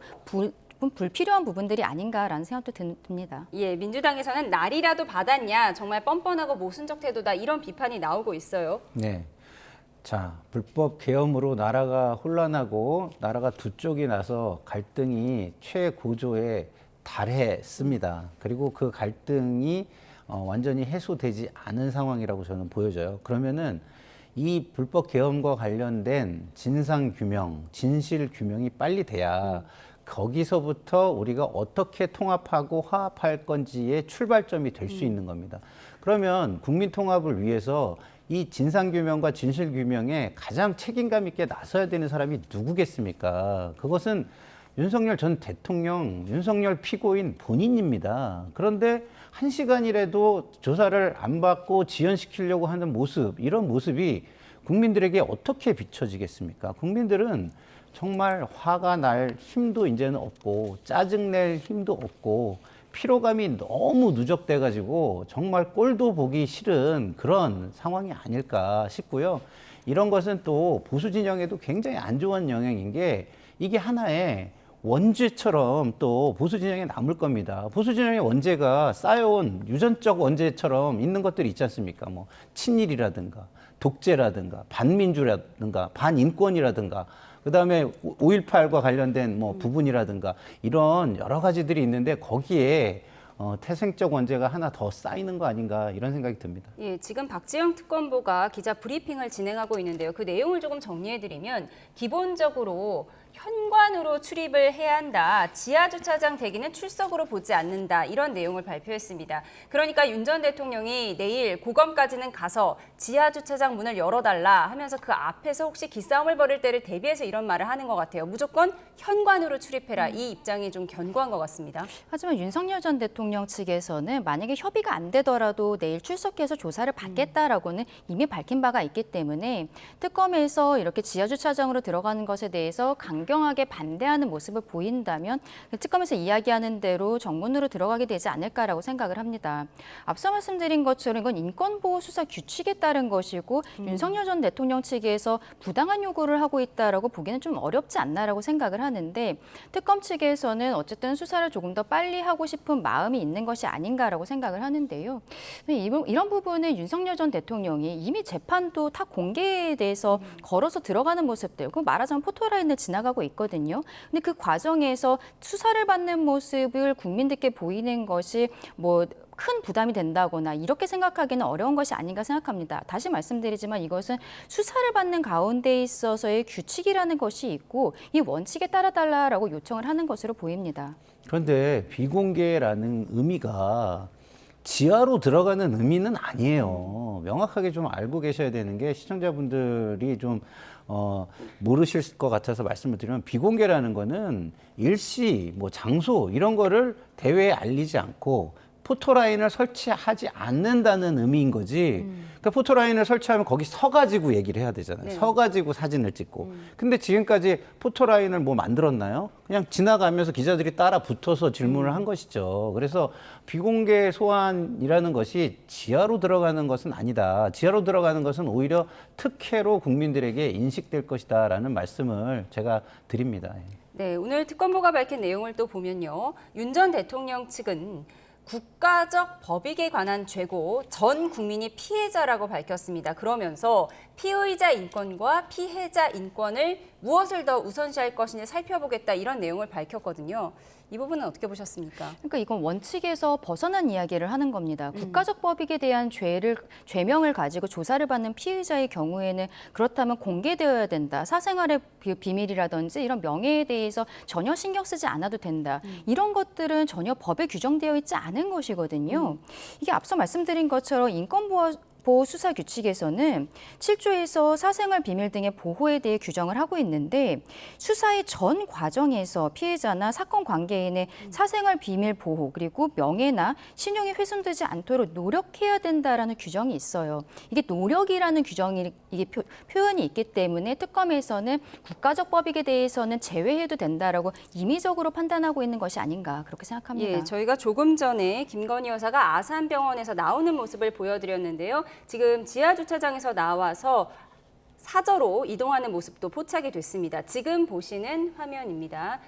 [SPEAKER 3] 불필요한 부분들이 아닌가라는 생각도 듭니다.
[SPEAKER 1] 예, 민주당에서는 날이라도 받았냐 정말 뻔뻔하고 모순적 태도다 이런 비판이 나오고 있어요.
[SPEAKER 21] 네. 자, 불법 계엄으로 나라가 혼란하고 나라가 두 쪽이 나서 갈등이 최고조에 달했습니다. 그리고 그 갈등이 완전히 해소되지 않은 상황이라고 저는 보여져요. 그러면은 이 불법 계엄과 관련된 진상 규명, 진실 규명이 빨리 돼야 거기서부터 우리가 어떻게 통합하고 화합할 건지의 출발점이 될 수 있는 겁니다. 그러면 국민 통합을 위해서 이 진상 규명과 진실 규명에 가장 책임감 있게 나서야 되는 사람이 누구겠습니까? 그것은 윤석열 전 대통령, 윤석열 피고인 본인입니다. 그런데 1시간이라도 조사를 안 받고 지연시키려고 하는 모습, 이런 모습이 국민들에게 어떻게 비춰지겠습니까? 국민들은 정말 화가 날 힘도 이제는 없고 짜증낼 힘도 없고 피로감이 너무 누적돼가지고 정말 꼴도 보기 싫은 그런 상황이 아닐까 싶고요. 이런 것은 또 보수 진영에도 굉장히 안 좋은 영향인 게 이게 하나의 원죄처럼 또 보수 진영에 남을 겁니다. 보수 진영의 원죄가 쌓여온 유전적 원죄처럼 있는 것들이 있지 않습니까? 뭐 친일이라든가 독재라든가 반민주라든가 반인권이라든가 그다음에 5.18과 관련된 뭐 부분이라든가 이런 여러 가지들이 있는데 거기에 태생적 원죄가 하나 더 쌓이는 거 아닌가 이런 생각이 듭니다.
[SPEAKER 1] 예, 지금 박지영 특검보가 기자 브리핑을 진행하고 있는데요. 그 내용을 조금 정리해드리면 기본적으로 현관으로 출입을 해야 한다. 지하주차장 대기는 출석으로 보지 않는다. 이런 내용을 발표했습니다. 그러니까 윤 전 대통령이 내일 고검까지는 가서 지하주차장 문을 열어달라 하면서 그 앞에서 혹시 기싸움을 벌일 때를 대비해서 이런 말을 하는 것 같아요. 무조건 현관으로 출입해라. 이 입장이 좀 견고한 것 같습니다.
[SPEAKER 3] 하지만 윤석열 전 대통령 측에서는 만약에 협의가 안 되더라도 내일 출석해서 조사를 받겠다라고는 이미 밝힌 바가 있기 때문에 특검에서 이렇게 지하주차장으로 들어가는 것에 대해서 강경하게 반대하는 모습을 보인다면 특검에서 이야기하는 대로 정문으로 들어가게 되지 않을까라고 생각을 합니다. 앞서 말씀드린 것처럼 이건 인권보호 수사 규칙에 따른 것이고 윤석열 전 대통령 측에서 부당한 요구를 하고 있다라고 보기는 좀 어렵지 않나라고 생각을 하는데 특검 측에서는 어쨌든 수사를 조금 더 빨리 하고 싶은 마음이 있는 것이 아닌가라고 생각을 하는데요. 이런 부분은 윤석열 전 대통령이 이미 재판도 타 공개에 대해서 걸어서 들어가는 모습들, 그 말하자면 포토라인을 지나가고 있거든요. 근데 그 과정에서 수사를 받는 모습을 국민들께 보이는 것이 뭐 큰 부담이 된다거나 이렇게 생각하기는 어려운 것이 아닌가 생각합니다. 다시 말씀드리지만 이것은 수사를 받는 가운데 있어서의 규칙이라는 것이 있고 이 원칙에 따라달라라고 요청을 하는 것으로 보입니다.
[SPEAKER 21] 그런데 비공개라는 의미가 지하로 들어가는 의미는 아니에요. 명확하게 좀 알고 계셔야 되는 게 시청자분들이 좀 모르실 것 같아서 말씀을 드리면 비공개라는 거는 일시, 뭐 장소 이런 거를 대외에 알리지 않고 포토라인을 설치하지 않는다는 의미인 거지. 그러니까 포토라인을 설치하면 거기 서가지고 얘기를 해야 되잖아요.
[SPEAKER 1] 네.
[SPEAKER 21] 서가지고 사진을 찍고. 근데 지금까지 포토라인을 뭐 만들었나요? 그냥 지나가면서 기자들이 따라 붙어서 질문을 한 것이죠. 그래서 비공개 소환이라는 것이 지하로 들어가는 것은 아니다. 지하로 들어가는 것은 오히려 특혜로 국민들에게 인식될 것이다라는 말씀을 제가 드립니다.
[SPEAKER 1] 네, 오늘 특검보가 밝힌 내용을 또 보면요. 윤 전 대통령 측은 국가적 법익에 관한 죄고 전 국민이 피해자라고 밝혔습니다. 그러면서 피의자 인권과 피해자 인권을 무엇을 더 우선시할 것인지 살펴보겠다 이런 내용을 밝혔거든요. 이 부분은 어떻게 보셨습니까?
[SPEAKER 3] 그러니까 이건 원칙에서 벗어난 이야기를 하는 겁니다. 국가적 법익에 대한 죄명을 가지고 조사를 받는 피의자의 경우에는 그렇다면 공개되어야 된다. 사생활의 비밀이라든지 이런 명예에 대해서 전혀 신경 쓰지 않아도 된다. 이런 것들은 전혀 법에 규정되어 있지 않은 것이거든요. 이게 앞서 말씀드린 것처럼 인권보호 수사 규칙에서는 7조에서 사생활 비밀 등의 보호에 대해 규정을 하고 있는데 수사의 전 과정에서 피해자나 사건 관계인의 사생활 비밀 보호 그리고 명예나 신용이 훼손되지 않도록 노력해야 된다라는 규정이 있어요. 이게 노력이라는 규정이 이게 표현이 있기 때문에 특검에서는 국가적 법익에 대해서는 제외해도 된다라고 임의적으로 판단하고 있는 것이 아닌가 그렇게 생각합니다.
[SPEAKER 1] 예, 저희가 조금 전에 김건희 여사가 아산병원에서 나오는 모습을 보여드렸는데요. 지금 지하주차장에서 나와서 사저로 이동하는 모습도 포착이 됐습니다. 지금 보시는 화면입니다.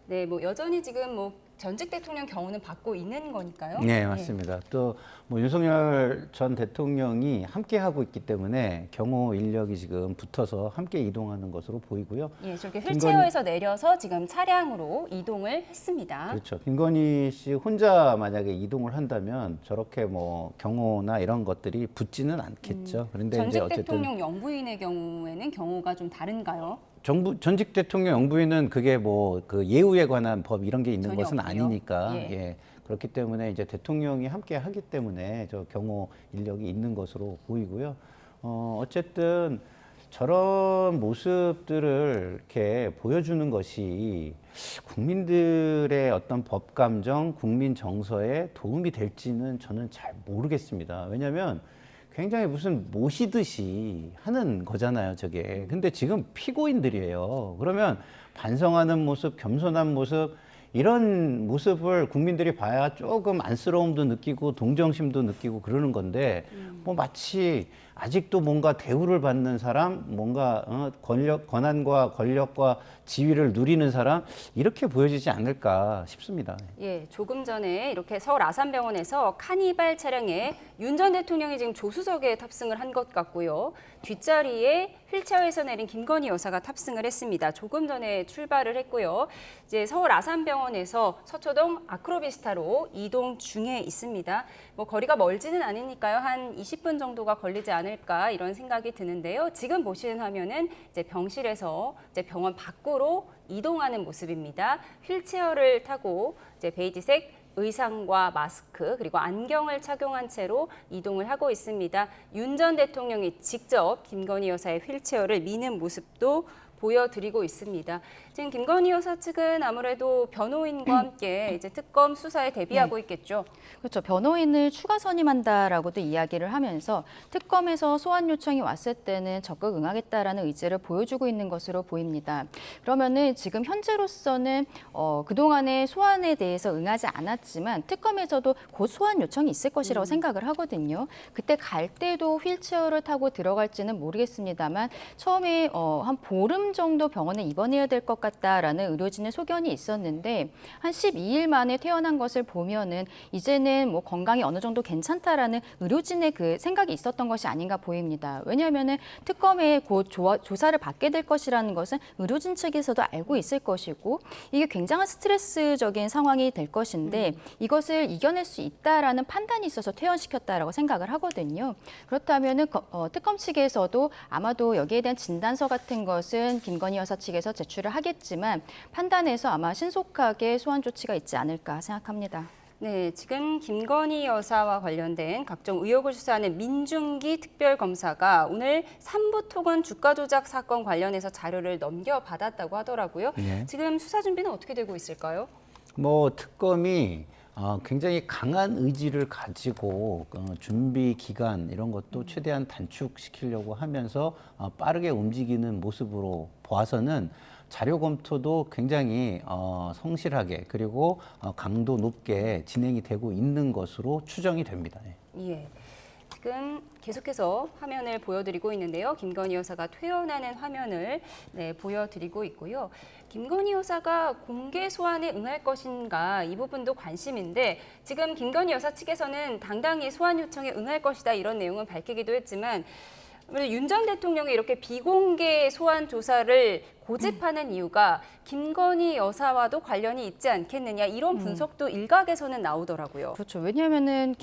[SPEAKER 1] 네, 뭐 여전히 지금 뭐 전직 대통령 경호는 받고 있는 거니까요.
[SPEAKER 21] 네, 맞습니다. 또 뭐 윤석열 전 대통령이 함께 하고 있기 때문에 경호 인력이 지금 붙어서 함께 이동하는 것으로 보이고요.
[SPEAKER 1] 예, 저렇게 휠체어에서 내려서 지금 차량으로 이동을 했습니다.
[SPEAKER 21] 그렇죠. 김건희 씨 혼자 만약에 이동을 한다면 저렇게 뭐 경호나 이런 것들이 붙지는 않겠죠. 그런데
[SPEAKER 1] 전직
[SPEAKER 21] 이제 어쨌든
[SPEAKER 1] 대통령 영부인의 경우에는 경우가 좀 다른가요?
[SPEAKER 21] 전직 대통령 영부인은 그게 뭐 그 예우에 관한 법 이런 게 있는
[SPEAKER 1] 전혀
[SPEAKER 21] 것은
[SPEAKER 1] 없고요.
[SPEAKER 21] 아니니까
[SPEAKER 1] 예.
[SPEAKER 21] 그렇기 때문에 이제 대통령이 함께 하기 때문에 저 경호 인력이 있는 것으로 보이고요. 어쨌든 저런 모습들을 이렇게 보여주는 것이 국민들의 어떤 법 감정, 국민 정서에 도움이 될지는 저는 잘 모르겠습니다. 왜냐하면 굉장히 무슨 모시듯이 하는 거잖아요, 저게. 근데 지금 피고인들이에요. 그러면 반성하는 모습, 겸손한 모습, 이런 모습을 국민들이 봐야 조금 안쓰러움도 느끼고 동정심도 느끼고 그러는 건데 뭐 마치 아직도 뭔가 대우를 받는 사람, 뭔가 권한과 권력과 지위를 누리는 사람 이렇게 보여지지 않을까 싶습니다.
[SPEAKER 1] 예, 조금 전에 이렇게 서울 아산병원에서 카니발 차량에 윤 전 대통령이 지금 조수석에 탑승을 한 것 같고요. 뒷자리에 휠체어에서 내린 김건희 여사가 탑승을 했습니다. 조금 전에 출발을 했고요. 이제 서울 아산병원에서 서초동 아크로비스타로 이동 중에 있습니다. 뭐 거리가 멀지는 않으니까요. 한 20분 정도가 걸리지 않을까 이런 생각이 드는데요. 지금 보시는 화면은 이제 병실에서 이제 병원 밖으로 이동하는 모습입니다. 휠체어를 타고 이제 베이지색 의상과 마스크 그리고 안경을 착용한 채로 이동을 하고 있습니다. 윤 전 대통령이 직접 김건희 여사의 휠체어를 미는 모습도 보여드리고 있습니다. 지금 김건희 여사 측은 아무래도 변호인과 함께 이제 특검 수사에 대비하고 있겠죠.
[SPEAKER 3] 그렇죠. 변호인을 추가 선임한다라고도 이야기를 하면서 특검에서 소환 요청이 왔을 때는 적극 응하겠다라는 의지를 보여주고 있는 것으로 보입니다. 그러면은 지금 현재로서는 그동안의 소환에 대해서 응하지 않았지만 특검에서도 곧 소환 요청이 있을 것이라고 생각을 하거든요. 그때 갈 때도 휠체어를 타고 들어갈지는 모르겠습니다만 처음에 한 보름 정도 병원에 입원해야 될 것 같다라는 의료진의 소견이 있었는데 한 12일 만에 퇴원한 것을 보면은 이제는 뭐 건강이 어느 정도 괜찮다라는 의료진의 그 생각이 있었던 것이 아닌가 보입니다. 왜냐하면은 특검에 곧 조사를 받게 될 것이라는 것은 의료진 측에서도 알고 있을 것이고 이게 굉장한 스트레스적인 상황이 될 것인데 이것을 이겨낼 수 있다라는 판단이 있어서 퇴원시켰다라고 생각을 하거든요. 그렇다면은 특검 측에서도 아마도 여기에 대한 진단서 같은 것은 김건희 여사 측에서 제출을 하겠지만 판단해서 아마 신속하게 소환 조치가 있지 않을까 생각합니다.
[SPEAKER 1] 네, 지금 김건희 여사와 관련된 각종 의혹을 수사하는 민중기 특별검사가 오늘 삼부토건 주가 조작 사건 관련해서 자료를 넘겨받았다고 하더라고요.
[SPEAKER 21] 네.
[SPEAKER 1] 지금 수사 준비는 어떻게 되고 있을까요?
[SPEAKER 21] 뭐 특검이 굉장히 강한 의지를 가지고 준비 기간 이런 것도 최대한 단축시키려고 하면서 빠르게 움직이는 모습으로 봐서는 자료 검토도 굉장히 성실하게 그리고 강도 높게 진행이 되고 있는 것으로 추정이 됩니다.
[SPEAKER 1] 예. 지금 계속해서 화면을 보여드리고 있는데요. 김건희 여사가 퇴원하는 화면을 보여드리고 있고요. 김건희 여사가 공개 소환에 응할 것인가 이 부분도 관심인데 지금 김건희 여사 측에서는 당당히 소환 요청에 응할 것이다 이런 내용은 밝히기도 했지만 윤 전 대통령이 이렇게 비공개 소환 조사를 고집하는 이유가 김건희 여사와도 관련이 있지 않겠느냐 이런 분석도 일각에서는 나오더라고요.
[SPEAKER 3] 그렇죠. 왜냐하면은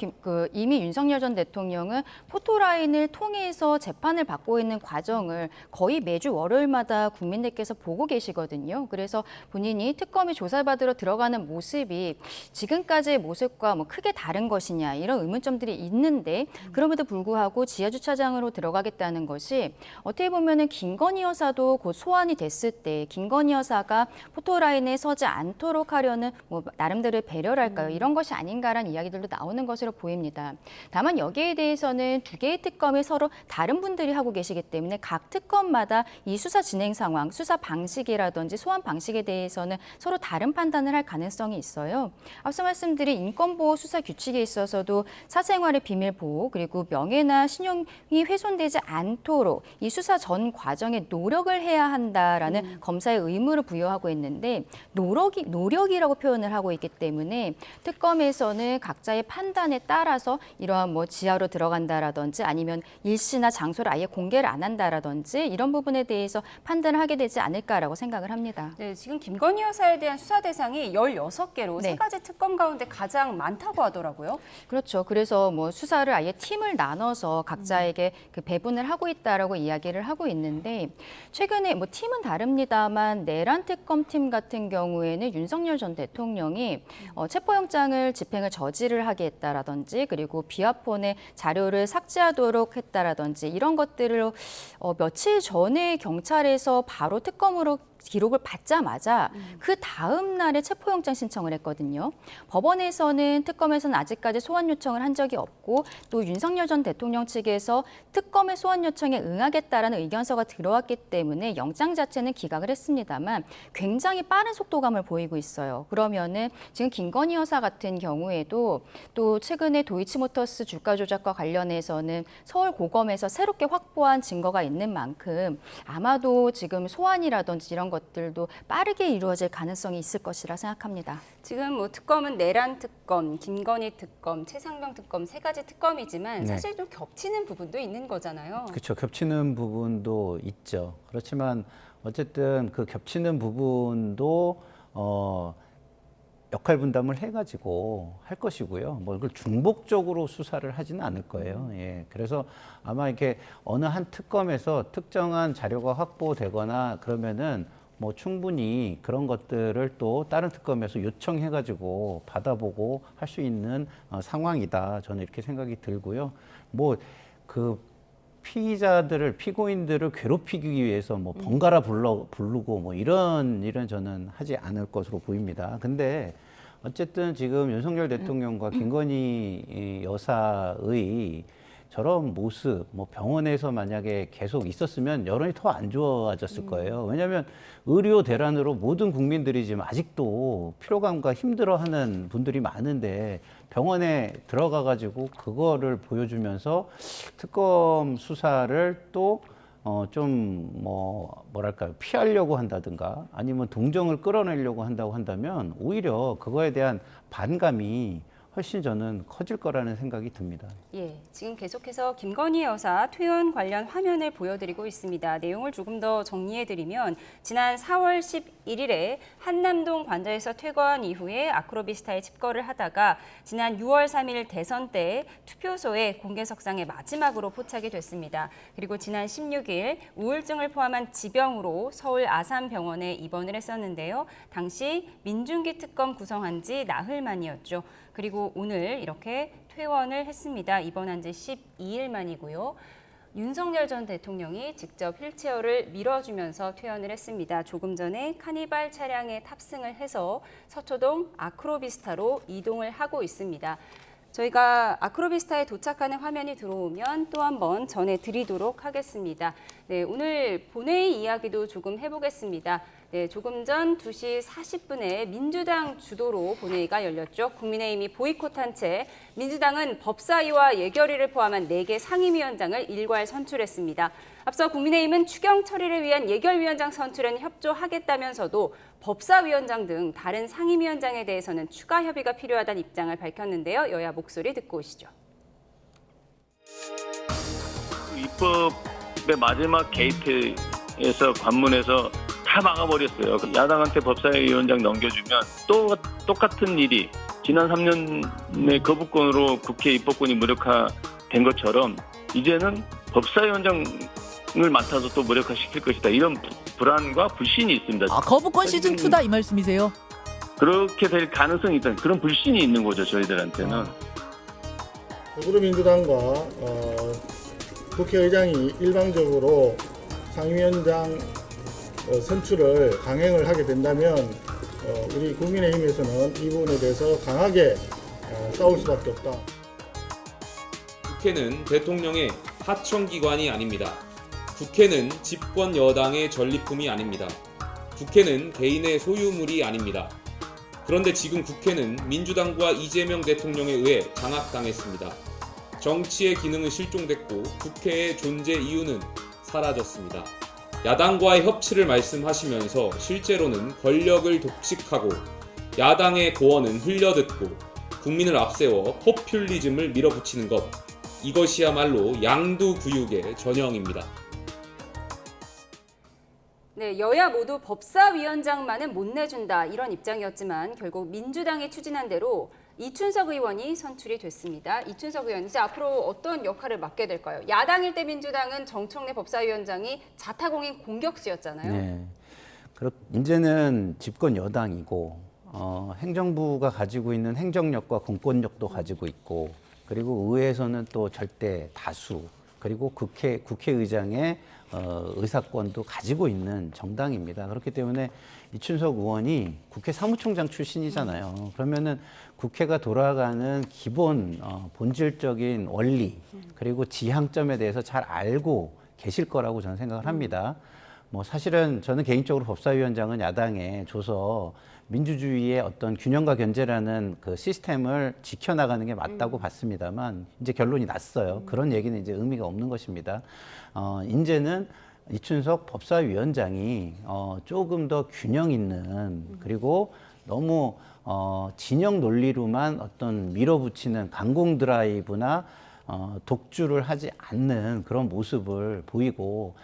[SPEAKER 3] 이미 윤석열 전 대통령은 포토라인을 통해서 재판을 받고 있는 과정을 거의 매주 월요일마다 국민들께서 보고 계시거든요. 그래서 본인이 특검이 조사받으러 들어가는 모습이 지금까지의 모습과 뭐 크게 다른 것이냐 이런 의문점들이 있는데 그럼에도 불구하고 지하주차장으로 들어가겠다는 것이 어떻게 보면은 김건희 여사도 곧 소환이 됐을 때 김건희 여사가 포토라인에 서지 않도록 하려는 뭐 나름대로 배려랄까요? 이런 것이 아닌가라는 이야기들도 나오는 것으로 보입니다. 다만 여기에 대해서는 두 개의 특검이 서로 다른 분들이 하고 계시기 때문에 각 특검마다 이 수사 진행 상황, 수사 방식이라든지 소환 방식에 대해서는 서로 다른 판단을 할 가능성이 있어요. 앞서 말씀드린 인권보호 수사 규칙에 있어서도 사생활의 비밀 보호 그리고 명예나 신용이 훼손되지 않도록 이 수사 전 과정에 노력을 해야 한다라는 검사의 의무를 부여하고 있는데 노력이라고 표현을 하고 있기 때문에 특검에서는 각자의 판단에 따라서 이러한 뭐 지하로 들어간다라든지 아니면 일시나 장소를 아예 공개를 안 한다라든지 이런 부분에 대해서 판단을 하게 되지 않을까라고 생각을 합니다.
[SPEAKER 1] 네, 지금 김건희 여사에 대한 수사 대상이 16개로
[SPEAKER 3] 네.
[SPEAKER 1] 세 가지 특검 가운데 가장 많다고 하더라고요.
[SPEAKER 3] 그렇죠. 그래서 뭐 수사를 아예 팀을 나눠서 각자에게 그 배분을 하고 있다라고 이야기를 하고 있는데 최근에 뭐 팀은 다릅니다만 내란 특검팀 같은 경우에는 윤석열 전 대통령이 체포영장을 집행을 저지를 하게 했다라든지 그리고 비화폰의 자료를 삭제하도록 했다라든지 이런 것들을 며칠 전에 경찰에서 바로 특검으로 기록을 받자마자 그 다음 날에 체포영장 신청을 했거든요. 법원에서는 특검에서는 아직까지 소환 요청을 한 적이 없고 또 윤석열 전 대통령 측에서 특검의 소환 요청에 응하겠다라는 의견서가 들어왔기 때문에 영장 자체는 기각을 했습니다만 굉장히 빠른 속도감을 보이고 있어요. 그러면은 지금 김건희 여사 같은 경우에도 또 최근에 도이치모터스 주가 조작과 관련해서는 서울고검에서 새롭게 확보한 증거가 있는 만큼 아마도 지금 소환이라든지 이런 것들도 빠르게 이루어질 가능성이 있을 것이라 생각합니다.
[SPEAKER 1] 지금 뭐 특검은 내란 특검, 김건희 특검, 최상병 특검 세 가지 특검이지만 사실 좀 겹치는 부분도 있는 거잖아요.
[SPEAKER 21] 그렇죠. 겹치는 부분도 있죠. 그렇지만 어쨌든 그 겹치는 부분도 역할 분담을 해가지고 할 것이고요. 뭐 이걸 중복적으로 수사를 하지는 않을 거예요. 예. 그래서 아마 이렇게 어느 한 특검에서 특정한 자료가 확보되거나 그러면은 뭐 충분히 그런 것들을 또 다른 특검에서 요청해가지고 받아보고 할 수 있는 상황이다. 저는 이렇게 생각이 들고요. 뭐 그 피고인들을 괴롭히기 위해서 뭐 번갈아 부르고 뭐 이런 일은 저는 하지 않을 것으로 보입니다. 근데 어쨌든 지금 윤석열 대통령과 김건희 여사의 저런 모습, 뭐 병원에서 만약에 계속 있었으면 여론이 더 안 좋아졌을 거예요. 왜냐하면 의료 대란으로 모든 국민들이 지금 아직도 피로감과 힘들어하는 분들이 많은데 병원에 들어가가지고 그거를 보여주면서 특검 수사를 또 좀 뭐랄까요, 피하려고 한다든가 아니면 동정을 끌어내려고 한다고 한다면 오히려 그거에 대한 반감이 훨씬 저는 커질 거라는 생각이 듭니다.
[SPEAKER 1] 예, 지금 계속해서 김건희 여사 퇴원 관련 화면을 보여드리고 있습니다. 내용을 조금 더 정리해드리면 지난 4월 11일에 한남동 관저에서 퇴거한 이후에 아크로비스타에 집거를 하다가 지난 6월 3일 대선 때 투표소에 공개석상에 마지막으로 포착이 됐습니다. 그리고 지난 16일 우울증을 포함한 지병으로 서울 아산병원에 입원을 했었는데요. 당시 민중기 특검 구성한 지 나흘 만이었죠. 그리고 오늘 이렇게 퇴원을 했습니다. 입원한 지 12일 만이고요. 윤석열 전 대통령이 직접 휠체어를 밀어주면서 퇴원을 했습니다. 조금 전에 카니발 차량에 탑승을 해서 서초동 아크로비스타로 이동을 하고 있습니다. 저희가 아크로비스타에 도착하는 화면이 들어오면 또 한번 전해드리도록 하겠습니다. 네, 오늘 본회의 이야기도 조금 해보겠습니다. 네, 조금 전 2시 40분에 민주당 주도로 본회의가 열렸죠. 국민의힘이 보이콧한 채 민주당은 법사위와 예결위를 포함한 4개 상임위원장을 일괄 선출했습니다. 앞서 국민의힘은 추경 처리를 위한 예결위원장 선출에는 협조하겠다면서도 법사위원장 등 다른 상임위원장에 대해서는 추가 협의가 필요하다는 입장을 밝혔는데요. 여야 목소리 듣고 오시죠.
[SPEAKER 4] 입법의 마지막 게이트에서 관문에서 다 막아버렸어요. 야당한테 법사위원장 넘겨주면 또 똑같은 일이 지난 3년의 거부권으로 국회 입법권이 무력화된 것처럼 이제는 법사위원장을 맡아서 또 무력화시킬 것이다. 이런 불안과 불신이 있습니다.
[SPEAKER 22] 거부권 시즌2다 이 말씀이세요?
[SPEAKER 4] 그렇게 될 가능성이 있다. 그런 불신이 있는 거죠. 저희들한테는.
[SPEAKER 12] 더불어민주당과 국회의장이 일방적으로 상임위원장 선출을 강행을 하게 된다면 우리 국민의힘에서는 이 부분에 대해서 강하게 싸울 수밖에 없다.
[SPEAKER 23] 국회는 대통령의 하청기관이 아닙니다. 국회는 집권 여당의 전리품이 아닙니다. 국회는 개인의 소유물이 아닙니다. 그런데 지금 국회는 민주당과 이재명 대통령에 의해 장악당했습니다. 정치의 기능은 실종됐고 국회의 존재 이유는 사라졌습니다. 야당과의 협치를 말씀하시면서 실제로는 권력을 독식하고 야당의 고언은 흘려듣고 국민을 앞세워 포퓰리즘을 밀어붙이는 것, 이것이야말로 양두구육의 전형입니다.
[SPEAKER 1] 네, 여야 모두 법사위원장만은 못 내준다 이런 입장이었지만 결국 민주당이 추진한 대로 이춘석 의원이 선출이 됐습니다. 이춘석 의원, 이제 앞으로 어떤 역할을 맡게 될까요? 야당일 때 민주당은 정청래 법사위원장이 자타공인 공격수였잖아요.
[SPEAKER 21] 네. 이제는 집권 여당이고 행정부가 가지고 있는 행정력과 공권력도 가지고 있고 그리고 의회에서는 또 절대 다수 그리고 국회의장의 의사권도 가지고 있는 정당입니다. 그렇기 때문에 이춘석 의원이 국회 사무총장 출신이잖아요. 그러면은 국회가 돌아가는 기본 본질적인 원리 그리고 지향점에 대해서 잘 알고 계실 거라고 저는 생각을 합니다. 뭐 사실은 저는 개인적으로 법사위원장은 야당에 줘서 민주주의의 어떤 균형과 견제라는 그 시스템을 지켜나가는 게 맞다고 봤습니다만 이제 결론이 났어요. 그런 얘기는 이제 의미가 없는 것입니다. 이제는 이춘석 법사위원장이 조금 더 균형 있는 그리고 너무 진영 논리로만 어떤 밀어붙이는 강공 드라이브나 독주를 하지 않는 그런 모습을 보이고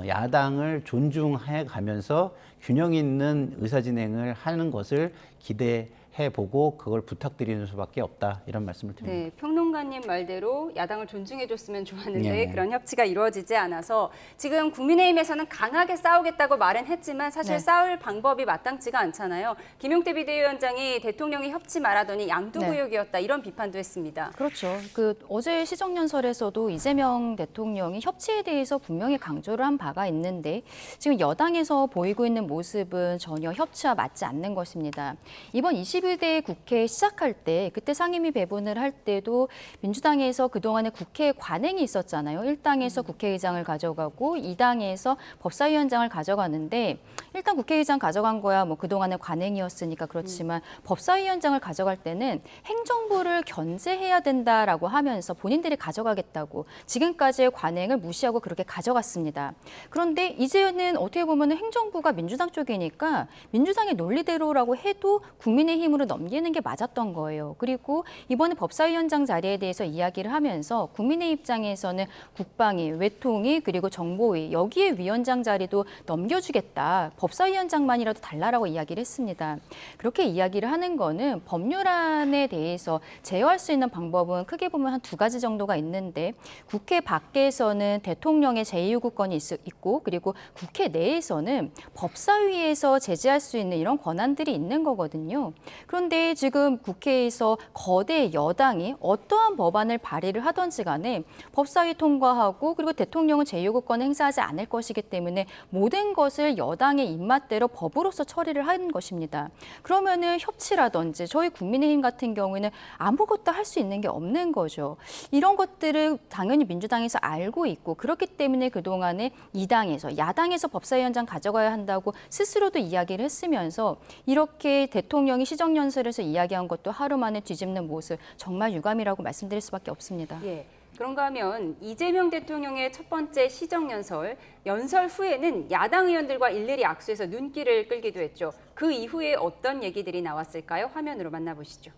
[SPEAKER 21] 야당을 존중해 가면서 균형 있는 의사진행을 하는 것을 기대해보고 그걸 부탁드리는 수밖에 없다 이런 말씀을 드립니다.
[SPEAKER 1] 네, 평론가님 말대로 야당을 존중해줬으면 좋았는데
[SPEAKER 21] 네.
[SPEAKER 1] 그런 협치가 이루어지지 않아서 지금 국민의힘에서는 강하게 싸우겠다고 말은 했지만 사실
[SPEAKER 3] 네.
[SPEAKER 1] 싸울 방법이 마땅치가 않잖아요. 김용태 비대위원장이 대통령이 협치 말하더니 양도구역이었다 이런 비판도 했습니다.
[SPEAKER 3] 그렇죠. 그 어제 시정연설에서도 이재명 대통령이 협치에 대해서 분명히 강조를 한 바가 있는데 지금 여당에서 보이고 있는 모습은 전혀 협치와 맞지 않는 것입니다. 이번 21대 국회 시작할 때 그때 상임위 배분을 할 때도 민주당에서 그동안에 국회 관행이 있었잖아요. 1당에서 국회의장을 가져가고 2당에서 법사위원장을 가져가는데 일단 국회의장 가져간 거야 뭐 그동안의 관행이었으니까 그렇지만 법사위원장을 가져갈 때는 행정부를 견제해야 된다라고 하면서 본인들이 가져가겠다고 지금까지의 관행을 무시하고 그렇게 가져갔습니다. 그런데 이제는 어떻게 보면 행정부가 민주당 쪽이니까 민주당의 논리대로라고 해도 국민의힘으로 넘기는 게 맞았던 거예요. 그리고 이번에 법사위원장 자리에 대해서 이야기를 하면서 국민의 입장에서는 국방위, 외통위 그리고 정보위 여기에 위원장 자리도 넘겨주겠다. 법사위원장만이라도 달라라고 이야기를 했습니다. 그렇게 이야기를 하는 거는 법률안에 대해서 제어할 수 있는 방법은 크게 보면 한 2가지 정도가 있는데 국회 밖에서는 대통령의 제2요구권이 있고 그리고 국회 내에서는 법사위에서 제재할 수 있는 이런 권한들이 있는 거거든요. 그런데 지금 국회에서 거대 여당이 어떠한 법안을 발의를 하던지 간에 법사위 통과하고 그리고 대통령은 제2요구권을 행사하지 않을 것이기 때문에 모든 것을 여당의 입맛대로 법으로서 처리를 한 것입니다. 그러면은 협치라든지 저희 국민의힘 같은 경우에는 아무것도 할 수 있는 게 없는 거죠. 이런 것들을 당연히 민주당에서 알고 있고 그렇기 때문에 그동안에 2당에서 야당에서 법사위원장 가져가야 한다고 스스로도 이야기를 했으면서 이렇게 대통령이 시정연설에서 이야기한 것도 하루 만에 뒤집는 모습 정말 유감이라고 말씀드릴 수밖에 없습니다.
[SPEAKER 1] 예. 그런가 하면 이재명 대통령의 첫 번째 시정연설, 연설 후에는 야당 의원들과 일일이 악수해서 눈길을 끌기도 했죠. 그 이후에 어떤 얘기들이 나왔을까요? 화면으로 만나보시죠.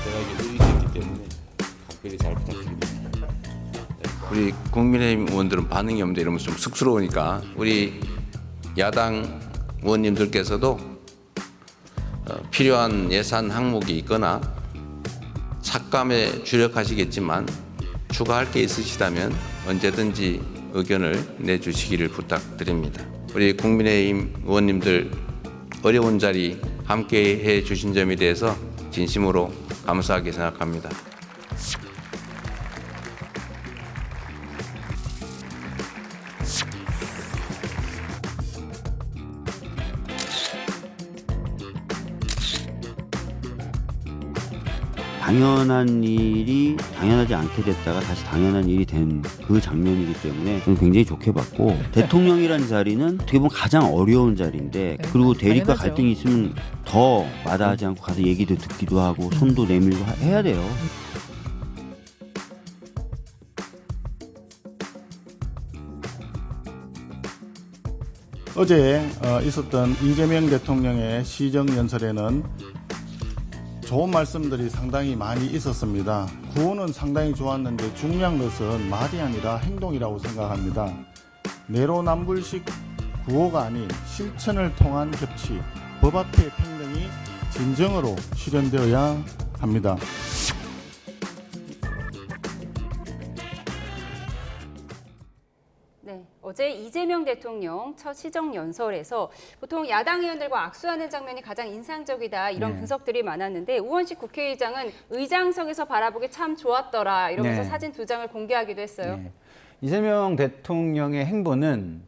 [SPEAKER 14] 제가 이제 의견이 있기 때문에 각별히 잘 부탁드립니다. 우리 국민의힘 의원들은 반응이 없는데 이러면 좀 쑥스러우니까 우리 야당 의원님들께서도 필요한 예산 항목이 있거나 삭감에 주력하시겠지만 추가할 게 있으시다면 언제든지 의견을 내주시기를 부탁드립니다. 우리 국민의힘 의원님들 어려운 자리 함께 해 주신 점에 대해서 진심으로 감사하게 생각합니다.
[SPEAKER 5] 당연한 일이 당연하지 않게 됐다가 다시 당연한 일이 된 그 장면이기 때문에 저는 굉장히 좋게 봤고 대통령이라는 자리는 어떻게 보면 가장 어려운 자리인데 그리고 대립과
[SPEAKER 22] 당연하죠.
[SPEAKER 5] 갈등이 있으면 더 마다하지 않고 가서 얘기도 듣기도 하고 손도 내밀고 해야 돼요.
[SPEAKER 12] 어제 있었던 이재명 대통령의 시정연설에는 좋은 말씀들이 상당히 많이 있었습니다. 구호는 상당히 좋았는데 중요한 것은 말이 아니라 행동이라고 생각합니다. 내로남불식 구호가 아닌 실천을 통한 협치, 법 앞의 평등이 진정으로 실현되어야 합니다.
[SPEAKER 1] 네, 어제 이재명 대통령 첫 시정연설에서 보통 야당 의원들과 악수하는 장면이 가장 인상적이다 이런
[SPEAKER 21] 네.
[SPEAKER 1] 분석들이 많았는데 우원식 국회의장은 의장석에서 바라보기 참 좋았더라 이러면서
[SPEAKER 21] 네.
[SPEAKER 1] 사진 2장을 공개하기도 했어요.
[SPEAKER 21] 네. 이재명 대통령의 행보는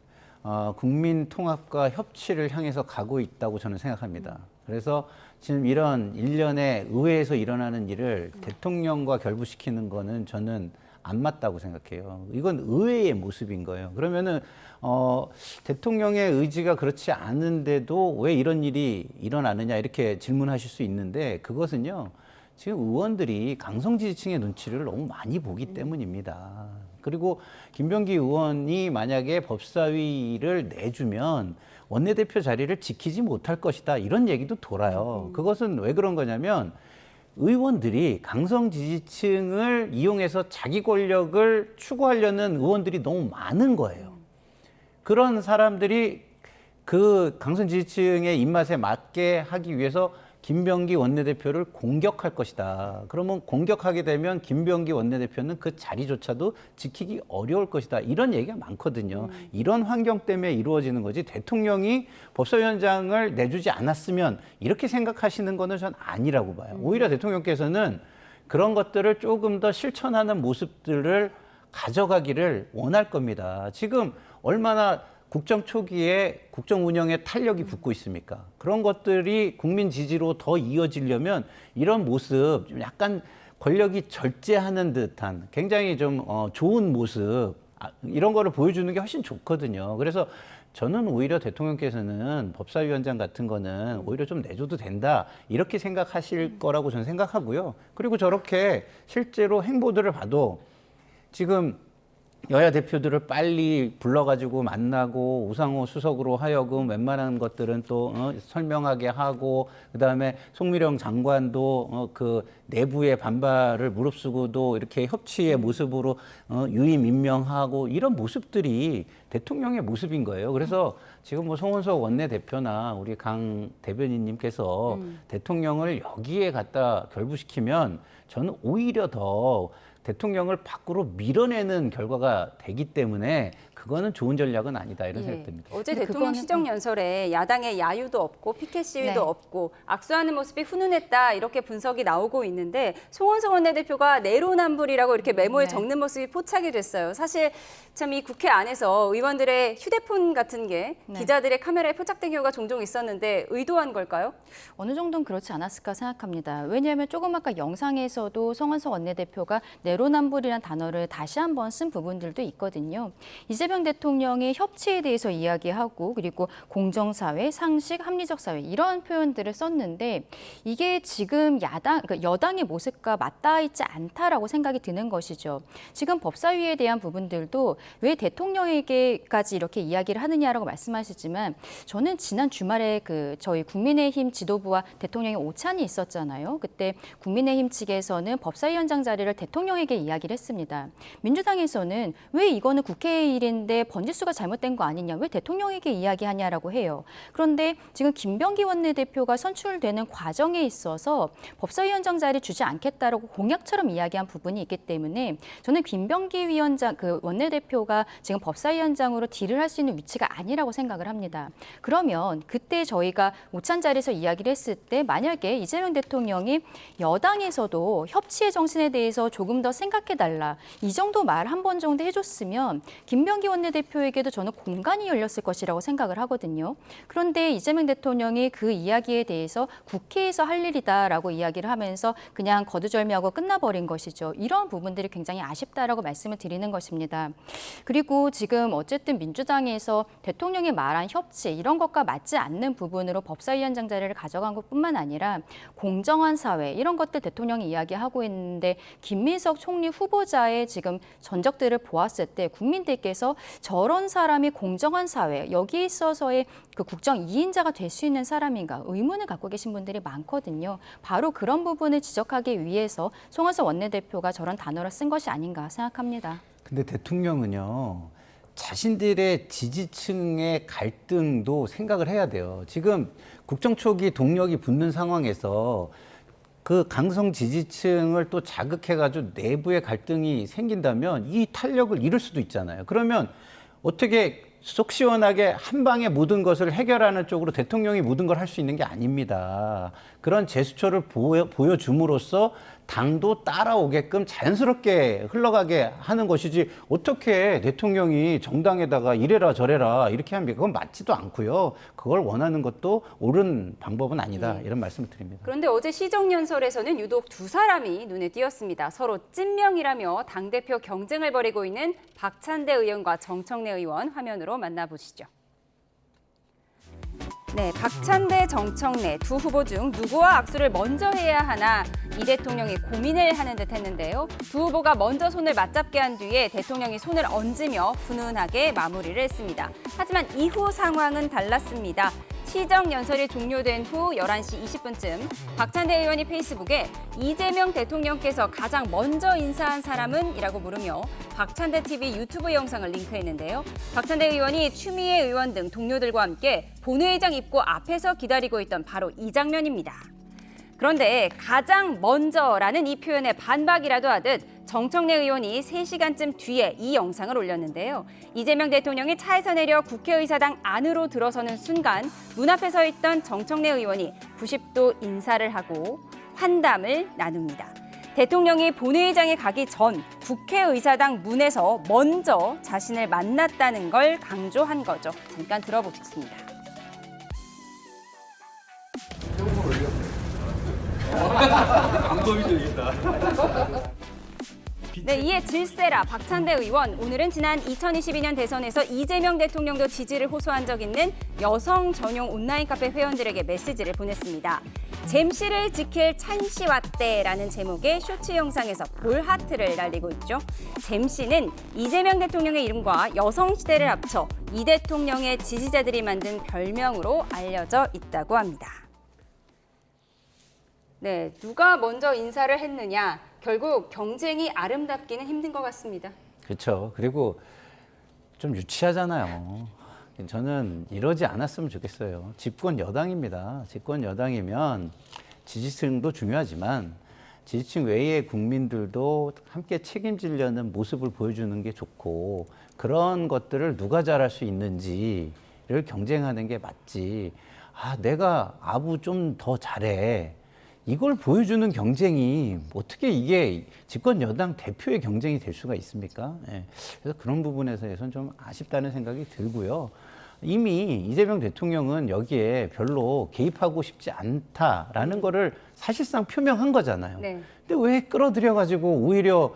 [SPEAKER 21] 국민 통합과 협치를 향해서 가고 있다고 저는 생각합니다. 그래서 지금 이런 일련의 의회에서 일어나는 일을 대통령과 결부시키는 거는 저는 안 맞다고 생각해요. 이건 의회의 모습인 거예요. 그러면은 대통령의 의지가 그렇지 않은데도 왜 이런 일이 일어나느냐 이렇게 질문하실 수 있는데 그것은요. 지금 의원들이 강성 지지층의 눈치를 너무 많이 보기 때문입니다. 그리고 김병기 의원이 만약에 법사위를 내주면 원내대표 자리를 지키지 못할 것이다 이런 얘기도 돌아요. 그것은 왜 그런 거냐면 의원들이 강성 지지층을 이용해서 자기 권력을 추구하려는 의원들이 너무 많은 거예요. 그런 사람들이 그 강성 지지층의 입맛에 맞게 하기 위해서 김병기 원내대표를 공격할 것이다. 그러면 공격하게 되면 김병기 원내대표는 그 자리조차도 지키기 어려울 것이다. 이런 얘기가 많거든요. 이런 환경 때문에 이루어지는 거지 대통령이 법사위원장을 내주지 않았으면 이렇게 생각하시는 거는 전 아니라고 봐요. 오히려 대통령께서는 그런 것들을 조금 더 실천하는 모습들을 가져가기를 원할 겁니다. 지금 얼마나 국정 초기에 국정 운영에 탄력이 붙고 있습니까? 그런 것들이 국민 지지로 더 이어지려면 이런 모습, 좀 약간 권력이 절제하는 듯한 굉장히 좀 좋은 모습 이런 거를 보여주는 게 훨씬 좋거든요. 그래서 저는 오히려 대통령께서는 법사위원장 같은 거는 오히려 좀 내줘도 된다 이렇게 생각하실 거라고 저는 생각하고요. 그리고 저렇게 실제로 행보들을 봐도 지금 여야 대표들을 빨리 불러가지고 만나고 우상호 수석으로 하여금 웬만한 것들은 또 설명하게 하고 그다음에 송미령 장관도 그 내부의 반발을 무릅쓰고도 이렇게 협치의 모습으로 유임 임명하고 이런 모습들이 대통령의 모습인 거예요. 그래서 지금 뭐 송원석 원내대표나 우리 강 대변인님께서 대통령을 여기에 갖다 결부시키면 저는 오히려 더 대통령을 밖으로 밀어내는 결과가 되기 때문에 그거는 좋은 전략은 아니다 이런 생각이 듭니다.
[SPEAKER 1] 어제 대통령 시정연설에 야당의 야유도 없고 피켓 시위도 없고 악수하는 모습이 훈훈했다 이렇게 분석이 나오고 있는데 송원석 원내대표가 내로남불이라고 이렇게 메모에 적는 모습이 포착이 됐어요. 사실 참 이 국회 안에서 의원들의 휴대폰 같은 게 기자들의 카메라에 포착된 경우가 종종 있었는데 의도한 걸까요?
[SPEAKER 3] 어느 정도는 그렇지 않았을까 생각합니다. 왜냐하면 조금 아까 영상에서도 송원석 원내대표가 내로남불이라는 단어를 다시 한번 쓴 부분들도 있거든요. 이재명 대통령이 협치에 대해서 이야기하고 그리고 공정사회, 상식, 합리적 사회 이런 표현들을 썼는데 이게 지금 여당의 모습과 맞닿아 있지 않다라고 생각이 드는 것이죠. 지금 법사위에 대한 부분들도 왜 대통령에게까지 이렇게 이야기를 하느냐라고 말씀하시지만 저는 지난 주말에 저희 국민의힘 지도부와 대통령의 오찬이 있었잖아요. 그때 국민의힘 측에서는 법사위원장 자리를 대통령에게 이야기를 했습니다. 민주당에서는 왜 이거는 국회의 일인데 번지수가 잘못된 거 아니냐, 왜 대통령에게 이야기하냐라고 해요. 그런데 지금 김병기 원내대표가 선출되는 과정에 있어서 법사위원장 자리 주지 않겠다라고 공약처럼 이야기한 부분이 있기 때문에 저는 김병기 위원장 원내대표가 지금 법사위원장으로 딜을 할 수 있는 위치가 아니라고 생각을 합니다. 그러면 그때 저희가 오찬 자리에서 이야기를 했을 때 만약에 이재명 대통령이 여당에서도 협치의 정신에 대해서 조금 더 생각해달라 이 정도 말 한 번 정도 해줬으면 김병기 원내대표에게도 저는 공간이 열렸을 것이라고 생각을 하거든요. 그런데 이재명 대통령이 그 이야기에 대해서 국회에서 할 일이다라고 이야기를 하면서 그냥 거두절미하고 끝나버린 것이죠. 이런 부분들이 굉장히 아쉽다라고 말씀을 드리는 것입니다. 그리고 지금 어쨌든 민주당에서 대통령이 말한 협치 이런 것과 맞지 않는 부분으로 법사위원장 자리를 가져간 것뿐만 아니라 공정한 사회 이런 것들 대통령이 이야기하고 있는데 김민석 총리 후보자의 지금 전적들을 보았을 때 국민들께서 저런 사람이 공정한 사회 여기에 있어서의 그 국정 2인자가 될 수 있는 사람인가 의문을 갖고 계신 분들이 많거든요. 바로 그런 부분을 지적하기 위해서 송원석 원내대표가 저런 단어를 쓴 것이 아닌가 생각합니다.
[SPEAKER 21] 근데 대통령은요. 자신들의 지지층의 갈등도 생각을 해야 돼요. 지금 국정 초기 동력이 붙는 상황에서 그 강성 지지층을 또 자극해가지고 내부의 갈등이 생긴다면 이 탄력을 잃을 수도 있잖아요. 그러면 어떻게 속 시원하게 한 방에 모든 것을 해결하는 쪽으로 대통령이 모든 걸 할 수 있는 게 아닙니다. 그런 제스처를 보여줌으로써 당도 따라오게끔 자연스럽게 흘러가게 하는 것이지 어떻게 대통령이 정당에다가 이래라 저래라 이렇게 하면 그건 맞지도 않고요. 그걸 원하는 것도 옳은 방법은 아니다. 이런 말씀을 드립니다.
[SPEAKER 1] 그런데 어제 시정연설에서는 유독 두 사람이 눈에 띄었습니다. 서로 찐명이라며 당대표 경쟁을 벌이고 있는 박찬대 의원과 정청래 의원 화면으로 만나보시죠. 네, 박찬대, 정청래 두 후보 중 누구와 악수를 먼저 해야 하나 이 대통령이 고민을 하는 듯 했는데요. 두 후보가 먼저 손을 맞잡게 한 뒤에 대통령이 손을 얹으며 훈훈하게 마무리를 했습니다. 하지만 이후 상황은 달랐습니다. 시정연설이 종료된 후 11시 20분쯤 박찬대 의원이 페이스북에 이재명 대통령께서 가장 먼저 인사한 사람은? 이라고 물으며 박찬대 TV 유튜브 영상을 링크했는데요. 박찬대 의원이 추미애 의원 등 동료들과 함께 본회의장 입구 앞에서 기다리고 있던 바로 이 장면입니다. 그런데 가장 먼저라는 이 표현에 반박이라도 하듯 정청래 의원이 3시간쯤 뒤에 이 영상을 올렸는데요. 이재명 대통령이 차에서 내려 국회의사당 안으로 들어서는 순간 문 앞에 서 있던 정청래 의원이 90도 인사를 하고 환담을 나눕니다. 대통령이 본회의장에 가기 전 국회의사당 문에서 먼저 자신을 만났다는 걸 강조한 거죠. 잠깐 들어보겠습니다.
[SPEAKER 6] 방법이 되겠다.
[SPEAKER 1] 네, 이에 질세라 박찬대 의원, 오늘은 지난 2022년 대선에서 이재명 대통령도 지지를 호소한 적 있는 여성 전용 온라인 카페 회원들에게 메시지를 보냈습니다. 잼씨를 지킬 찬씨 왔대라는 제목의 쇼츠 영상에서 볼하트를 날리고 있죠. 잼씨는 이재명 대통령의 이름과 여성시대를 합쳐 이 대통령의 지지자들이 만든 별명으로 알려져 있다고 합니다. 네, 누가 먼저 인사를 했느냐, 결국 경쟁이 아름답기는 힘든 것 같습니다.
[SPEAKER 21] 그렇죠. 그리고 좀 유치하잖아요. 저는 이러지 않았으면 좋겠어요. 집권 여당입니다. 집권 여당이면 지지층도 중요하지만 지지층 외의 국민들도 함께 책임지려는 모습을 보여주는 게 좋고 그런 것들을 누가 잘할 수 있는지를 경쟁하는 게 맞지. 아, 내가 아부 좀 더 잘해. 이걸 보여주는 경쟁이 어떻게 이게 집권 여당 대표의 경쟁이 될 수가 있습니까? 예. 그래서 그런 부분에서는 좀 아쉽다는 생각이 들고요. 이미 이재명 대통령은 여기에 별로 개입하고 싶지 않다라는 거를 사실상 표명한 거잖아요.
[SPEAKER 1] 네.
[SPEAKER 21] 근데 왜 끌어들여가지고 오히려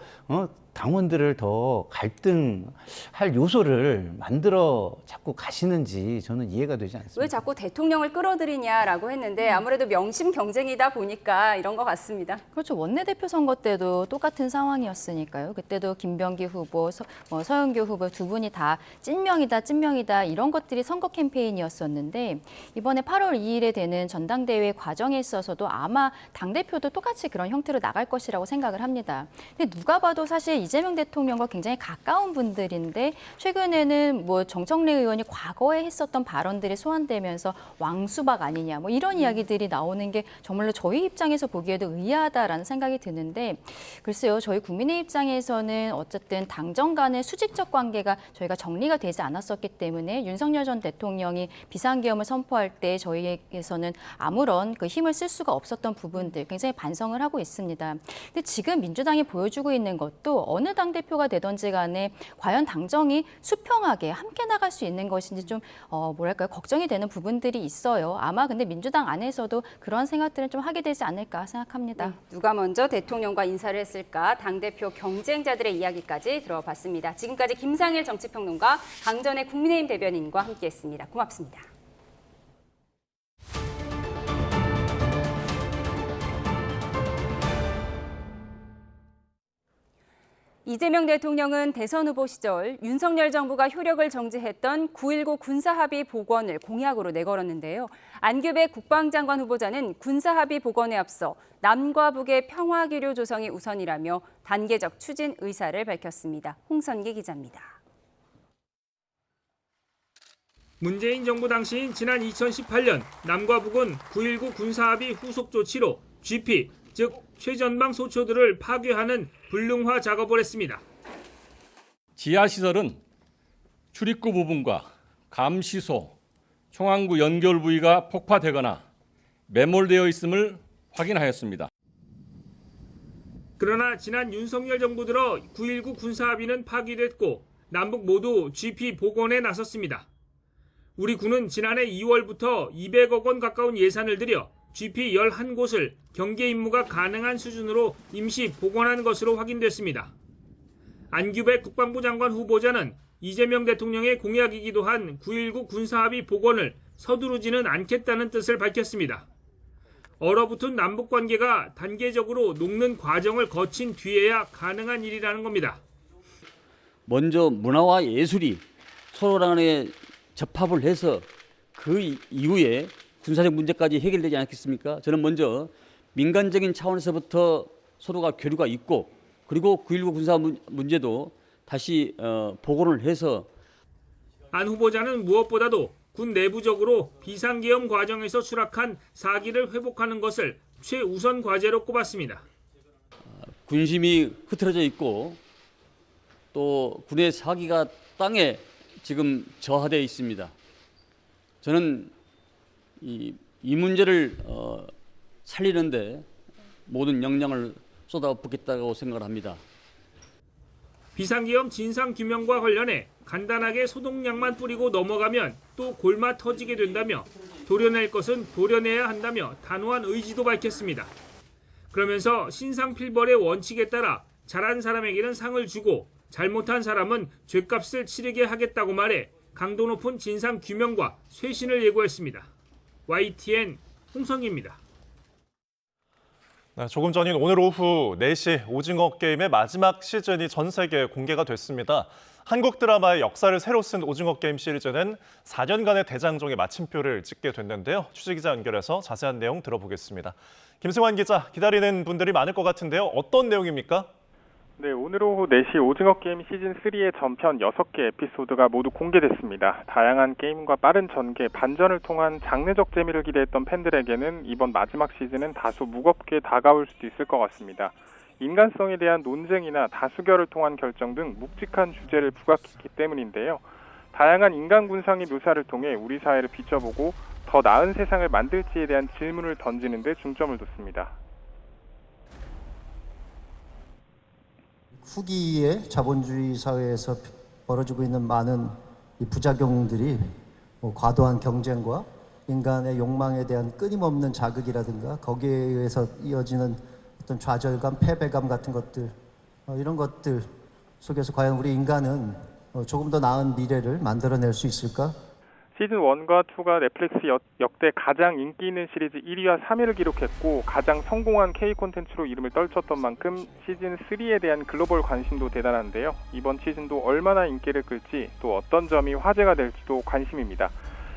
[SPEAKER 21] 당원들을 더 갈등할 요소를 만들어 자꾸 가시는지 저는 이해가 되지 않습니다.
[SPEAKER 1] 왜 자꾸 대통령을 끌어들이냐라고 했는데 아무래도 명심 경쟁이다 보니까 이런 것 같습니다.
[SPEAKER 3] 그렇죠. 원내대표 선거 때도 똑같은 상황이었으니까요. 그때도 김병기 후보, 서영교 후보 두 분이 다 찐명이다 이런 것들이 선거 캠페인이었었는데 이번에 8월 2일에 되는 전당대회 과정에 있어서도 아마 당대표도 똑같이 그런 형태로 나갈 것이라고 생각을 합니다. 근데 누가 봐도 사실 이재명 대통령과 굉장히 가까운 분들인데 최근에는 뭐 정청래 의원이 과거에 했었던 발언들이 소환되면서 왕수박 아니냐 뭐 이런 이야기들이 나오는 게 정말로 저희 입장에서 보기에도 의아하다라는 생각이 드는데 글쎄요. 저희 국민의 입장에서는 어쨌든 당정 간의 수직적 관계가 저희가 정리가 되지 않았었기 때문에 윤석열 전 대통령이 비상계엄을 선포할 때 저희에게서는 아무런 그 힘을 쓸 수가 없었던 부분들 굉장히 반성을 하고 있습니다. 근데 지금 민주당이 보여주고 있는 것도 어느 당대표가 되든지 간에 과연 당정이 수평하게 함께 나갈 수 있는 것인지 좀 뭐랄까요 걱정이 되는 부분들이 있어요. 아마 근데 민주당 안에서도 그런 생각들을 좀 하게 되지 않을까 생각합니다.
[SPEAKER 1] 누가 먼저 대통령과 인사를 했을까 당대표 경쟁자들의 이야기까지 들어봤습니다. 지금까지 김상일 정치평론가 강전의 국민의힘 대변인과 함께했습니다. 고맙습니다. 이재명 대통령은 대선 후보 시절 윤석열 정부가 효력을 정지했던 9.19 군사합의 복원을 공약으로 내걸었는데요. 안규백 국방장관 후보자는 군사합의 복원에 앞서 남과 북의 평화교류 조성이 우선이라며 단계적 추진 의사를 밝혔습니다. 홍선기 기자입니다.
[SPEAKER 8] 문재인 정부 당시인 지난 2018년 남과 북은 9.19 군사합의 후속 조치로 GP, 즉 최전방 소초들을 파괴하는 불능화 작업을 했습니다.
[SPEAKER 7] 지하시설은
[SPEAKER 6] 출입구 부분과 감시소, 총항구 연결 부위가 폭파되거나 매몰되어 있음을 확인하였습니다.
[SPEAKER 8] 그러나 지난 윤석열 정부 들어 9.19 군사합의는 파기됐고 남북 모두 GP 복원에 나섰습니다. 우리 군은 지난해 2월부터 200억 원 가까운 예산을 들여 GP 11곳을 경계 임무가 가능한 수준으로 임시 복원한 것으로 확인됐습니다. 안규백 국방부 장관 후보자는 이재명 대통령의 공약이기도 한 9.19 군사합의 복원을 서두르지는 않겠다는 뜻을 밝혔습니다. 얼어붙은 남북관계가 단계적으로 녹는 과정을 거친 뒤에야 가능한 일이라는 겁니다.
[SPEAKER 7] 먼저 문화와 예술이 서로 간에 접합을 해서 그 이후에 군사적 문제까지 해결되지 않겠습니까? 저는 먼저 민간적인 차원에서부터 서로가 교류가 있고 그리고 9.19 군사 문제도 다시 복원을 해서
[SPEAKER 8] 안 후보자는 무엇보다도 군 내부적으로 비상계엄 과정에서 추락한 사기를 회복하는 것을 최우선 과제로 꼽았습니다.
[SPEAKER 7] 군심이 흐트러져 있고 또 군의 사기가 땅에 지금 저하되어 있습니다. 저는 이 문제를 살리는데 모든 역량을 쏟아붓겠다고 생각을 합니다.
[SPEAKER 8] 비상계엄 진상규명과 관련해 간단하게 소독약만 뿌리고 넘어가면 또 골마 터지게 된다며 도려낼 것은 도려내야 한다며 단호한 의지도 밝혔습니다. 그러면서 신상필벌의 원칙에 따라 잘한 사람에게는 상을 주고 잘못한 사람은 죗값을 치르게 하겠다고 말해 강도 높은 진상규명과 쇄신을 예고했습니다. YTN 홍성기입니다.
[SPEAKER 2] 네, 조금 전인 오늘 오후 4시 오징어 게임의 마지막 시즌이 전 세계에 공개가 됐습니다. 한국 드라마의 역사를 새로 쓴 오징어 게임 시리즈는 4년간의 대장정의 마침표를 찍게 됐는데요. 취재기자 연결해서 자세한 내용 들어보겠습니다. 김승환 기자, 기다리는 분들이 많을 것 같은데요. 어떤 내용입니까?
[SPEAKER 9] 네, 오늘 오후 4시 오징어 게임 시즌3의 전편 6개 에피소드가 모두 공개됐습니다. 다양한 게임과 빠른 전개, 반전을 통한 장르적 재미를 기대했던 팬들에게는 이번 마지막 시즌은 다소 무겁게 다가올 수도 있을 것 같습니다. 인간성에 대한 논쟁이나 다수결을 통한 결정 등 묵직한 주제를 부각했기 때문인데요. 다양한 인간 군상의 묘사를 통해 우리 사회를 비춰보고 더 나은 세상을 만들지에 대한 질문을 던지는 데 중점을 뒀습니다.
[SPEAKER 24] 후기의 자본주의 사회에서 벌어지고 있는 많은 이 부작용들이 과도한 경쟁과 인간의 욕망에 대한 끊임없는 자극이라든가 거기에 의해서 이어지는 어떤 좌절감, 패배감 같은 것들 이런 것들 속에서 과연 우리 인간은 조금 더 나은 미래를 만들어낼 수 있을까?
[SPEAKER 9] 시즌 1과 2가 넷플릭스 역대 가장 인기 있는 시리즈 1위와 3위를 기록했고 가장 성공한 K 콘텐츠로 이름을 떨쳤던 만큼 시즌 3에 대한 글로벌 관심도 대단한데요. 이번 시즌도 얼마나 인기를 끌지 또 어떤 점이 화제가 될지도 관심입니다.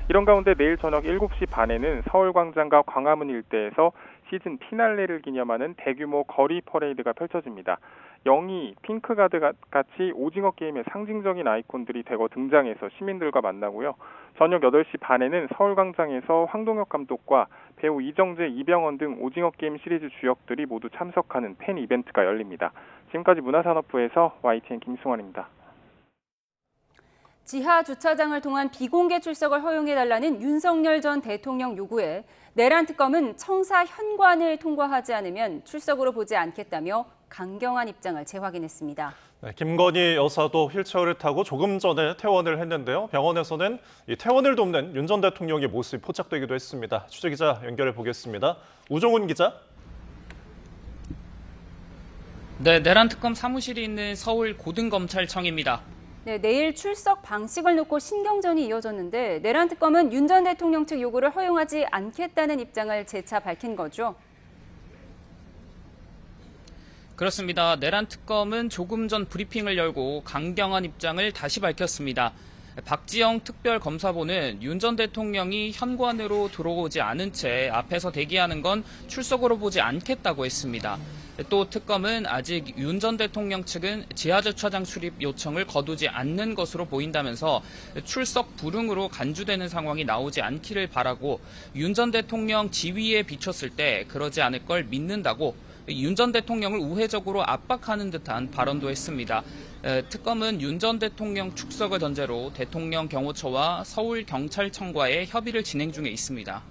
[SPEAKER 9] 이런 가운데 내일 저녁 7시 반에는 서울광장과 광화문 일대에서 시즌 피날레를 기념하는 대규모 거리 퍼레이드가 펼쳐집니다. 영희, 핑크가드 같이 오징어 게임의 상징적인 아이콘들이 대거 등장해서 시민들과 만나고요. 저녁 8시 반에는 서울광장에서 황동혁 감독과 배우 이정재, 이병헌 등 오징어 게임 시리즈 주역들이 모두 참석하는 팬 이벤트가 열립니다. 지금까지 문화산업부에서 YTN 김승환입니다.
[SPEAKER 1] 지하 주차장을 통한 비공개 출석을 허용해달라는 윤석열 전 대통령 요구에 내란 특검은 청사 현관을 통과하지 않으면 출석으로 보지 않겠다며 강경한 입장을 재확인했습니다.
[SPEAKER 2] 네, 김건희 여사도 휠체어를 타고 조금 전에 퇴원을 했는데요. 병원에서는 이 퇴원을 돕는 윤 전 대통령의 모습이 포착되기도 했습니다. 취재기자 연결해 보겠습니다. 우종훈 기자.
[SPEAKER 25] 네, 내란 특검 사무실이 있는 서울 고등검찰청입니다.
[SPEAKER 1] 네, 내일 출석 방식을 놓고 신경전이 이어졌는데 내란 특검은 윤 전 대통령 측 요구를 허용하지 않겠다는 입장을 재차 밝힌 거죠.
[SPEAKER 25] 그렇습니다. 내란 특검은 조금 전 브리핑을 열고 강경한 입장을 다시 밝혔습니다. 박지영 특별검사보는 윤 전 대통령이 현관으로 들어오지 않은 채 앞에서 대기하는 건 출석으로 보지 않겠다고 했습니다. 또 특검은 아직 윤 전 대통령 측은 지하주차장 출입 요청을 거두지 않는 것으로 보인다면서 출석 불응으로 간주되는 상황이 나오지 않기를 바라고 윤 전 대통령 지위에 비췄을 때 그러지 않을 걸 믿는다고 윤 전 대통령을 우회적으로 압박하는 듯한 발언도 했습니다. 특검은 윤 전 대통령 축석을 전제로 대통령 경호처와 서울경찰청과의 협의를 진행 중에 있습니다.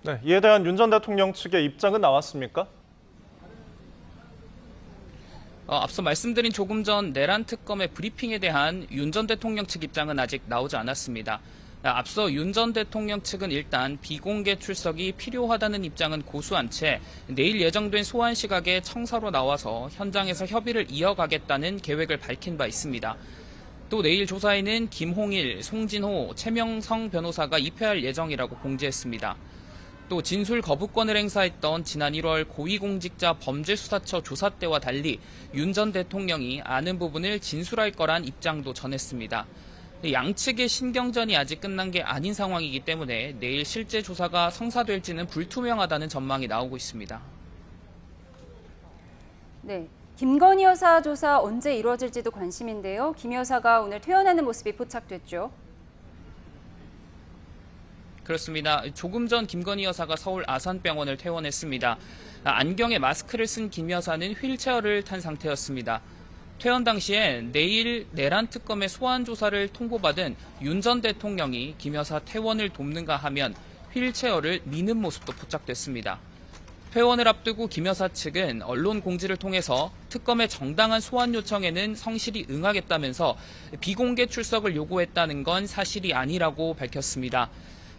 [SPEAKER 2] 네, 이에 대한 윤 전 대통령 측의 입장은 나왔습니까?
[SPEAKER 25] 앞서 말씀드린 조금 전 내란 특검의 브리핑에 대한 윤 전 대통령 측 입장은 아직 나오지 않았습니다. 앞서 윤 전 대통령 측은 일단 비공개 출석이 필요하다는 입장은 고수한 채 내일 예정된 소환 시각에 청사로 나와서 현장에서 협의를 이어가겠다는 계획을 밝힌 바 있습니다. 또 내일 조사에는 김홍일, 송진호, 최명성 변호사가 입회할 예정이라고 공지했습니다. 또 진술 거부권을 행사했던 지난 1월 고위공직자 범죄수사처 조사 때와 달리 윤 전 대통령이 아는 부분을 진술할 거란 입장도 전했습니다. 양측의 신경전이 아직 끝난 게 아닌 상황이기 때문에 내일 실제 조사가 성사될지는 불투명하다는 전망이 나오고 있습니다.
[SPEAKER 1] 네, 김건희 여사 조사 언제 이루어질지도 관심인데요. 김 여사가 오늘 퇴원하는 모습이 포착됐죠.
[SPEAKER 25] 그렇습니다. 조금 전 김건희 여사가 서울 아산병원을 퇴원했습니다. 안경에 마스크를 쓴 김 여사는 휠체어를 탄 상태였습니다. 퇴원 당시엔 내일 내란 특검의 소환 조사를 통보받은 윤 전 대통령이 김 여사 퇴원을 돕는가 하면 휠체어를 미는 모습도 포착됐습니다. 퇴원을 앞두고 김 여사 측은 언론 공지를 통해서 특검의 정당한 소환 요청에는 성실히 응하겠다면서 비공개 출석을 요구했다는 건 사실이 아니라고 밝혔습니다.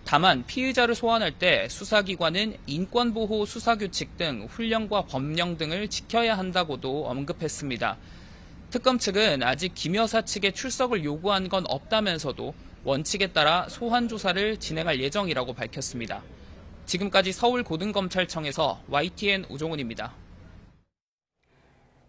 [SPEAKER 25] 다만 피의자를 소환할 때 수사기관은 인권보호 수사규칙 등 훈령과 법령 등을 지켜야 한다고도 언급했습니다. 특검 측은 아직 김 여사 측에 출석을 요구한 건 없다면서도 원칙에 따라 소환 조사를 진행할 예정이라고 밝혔습니다. 지금까지 서울고등검찰청에서 YTN 우종훈입니다.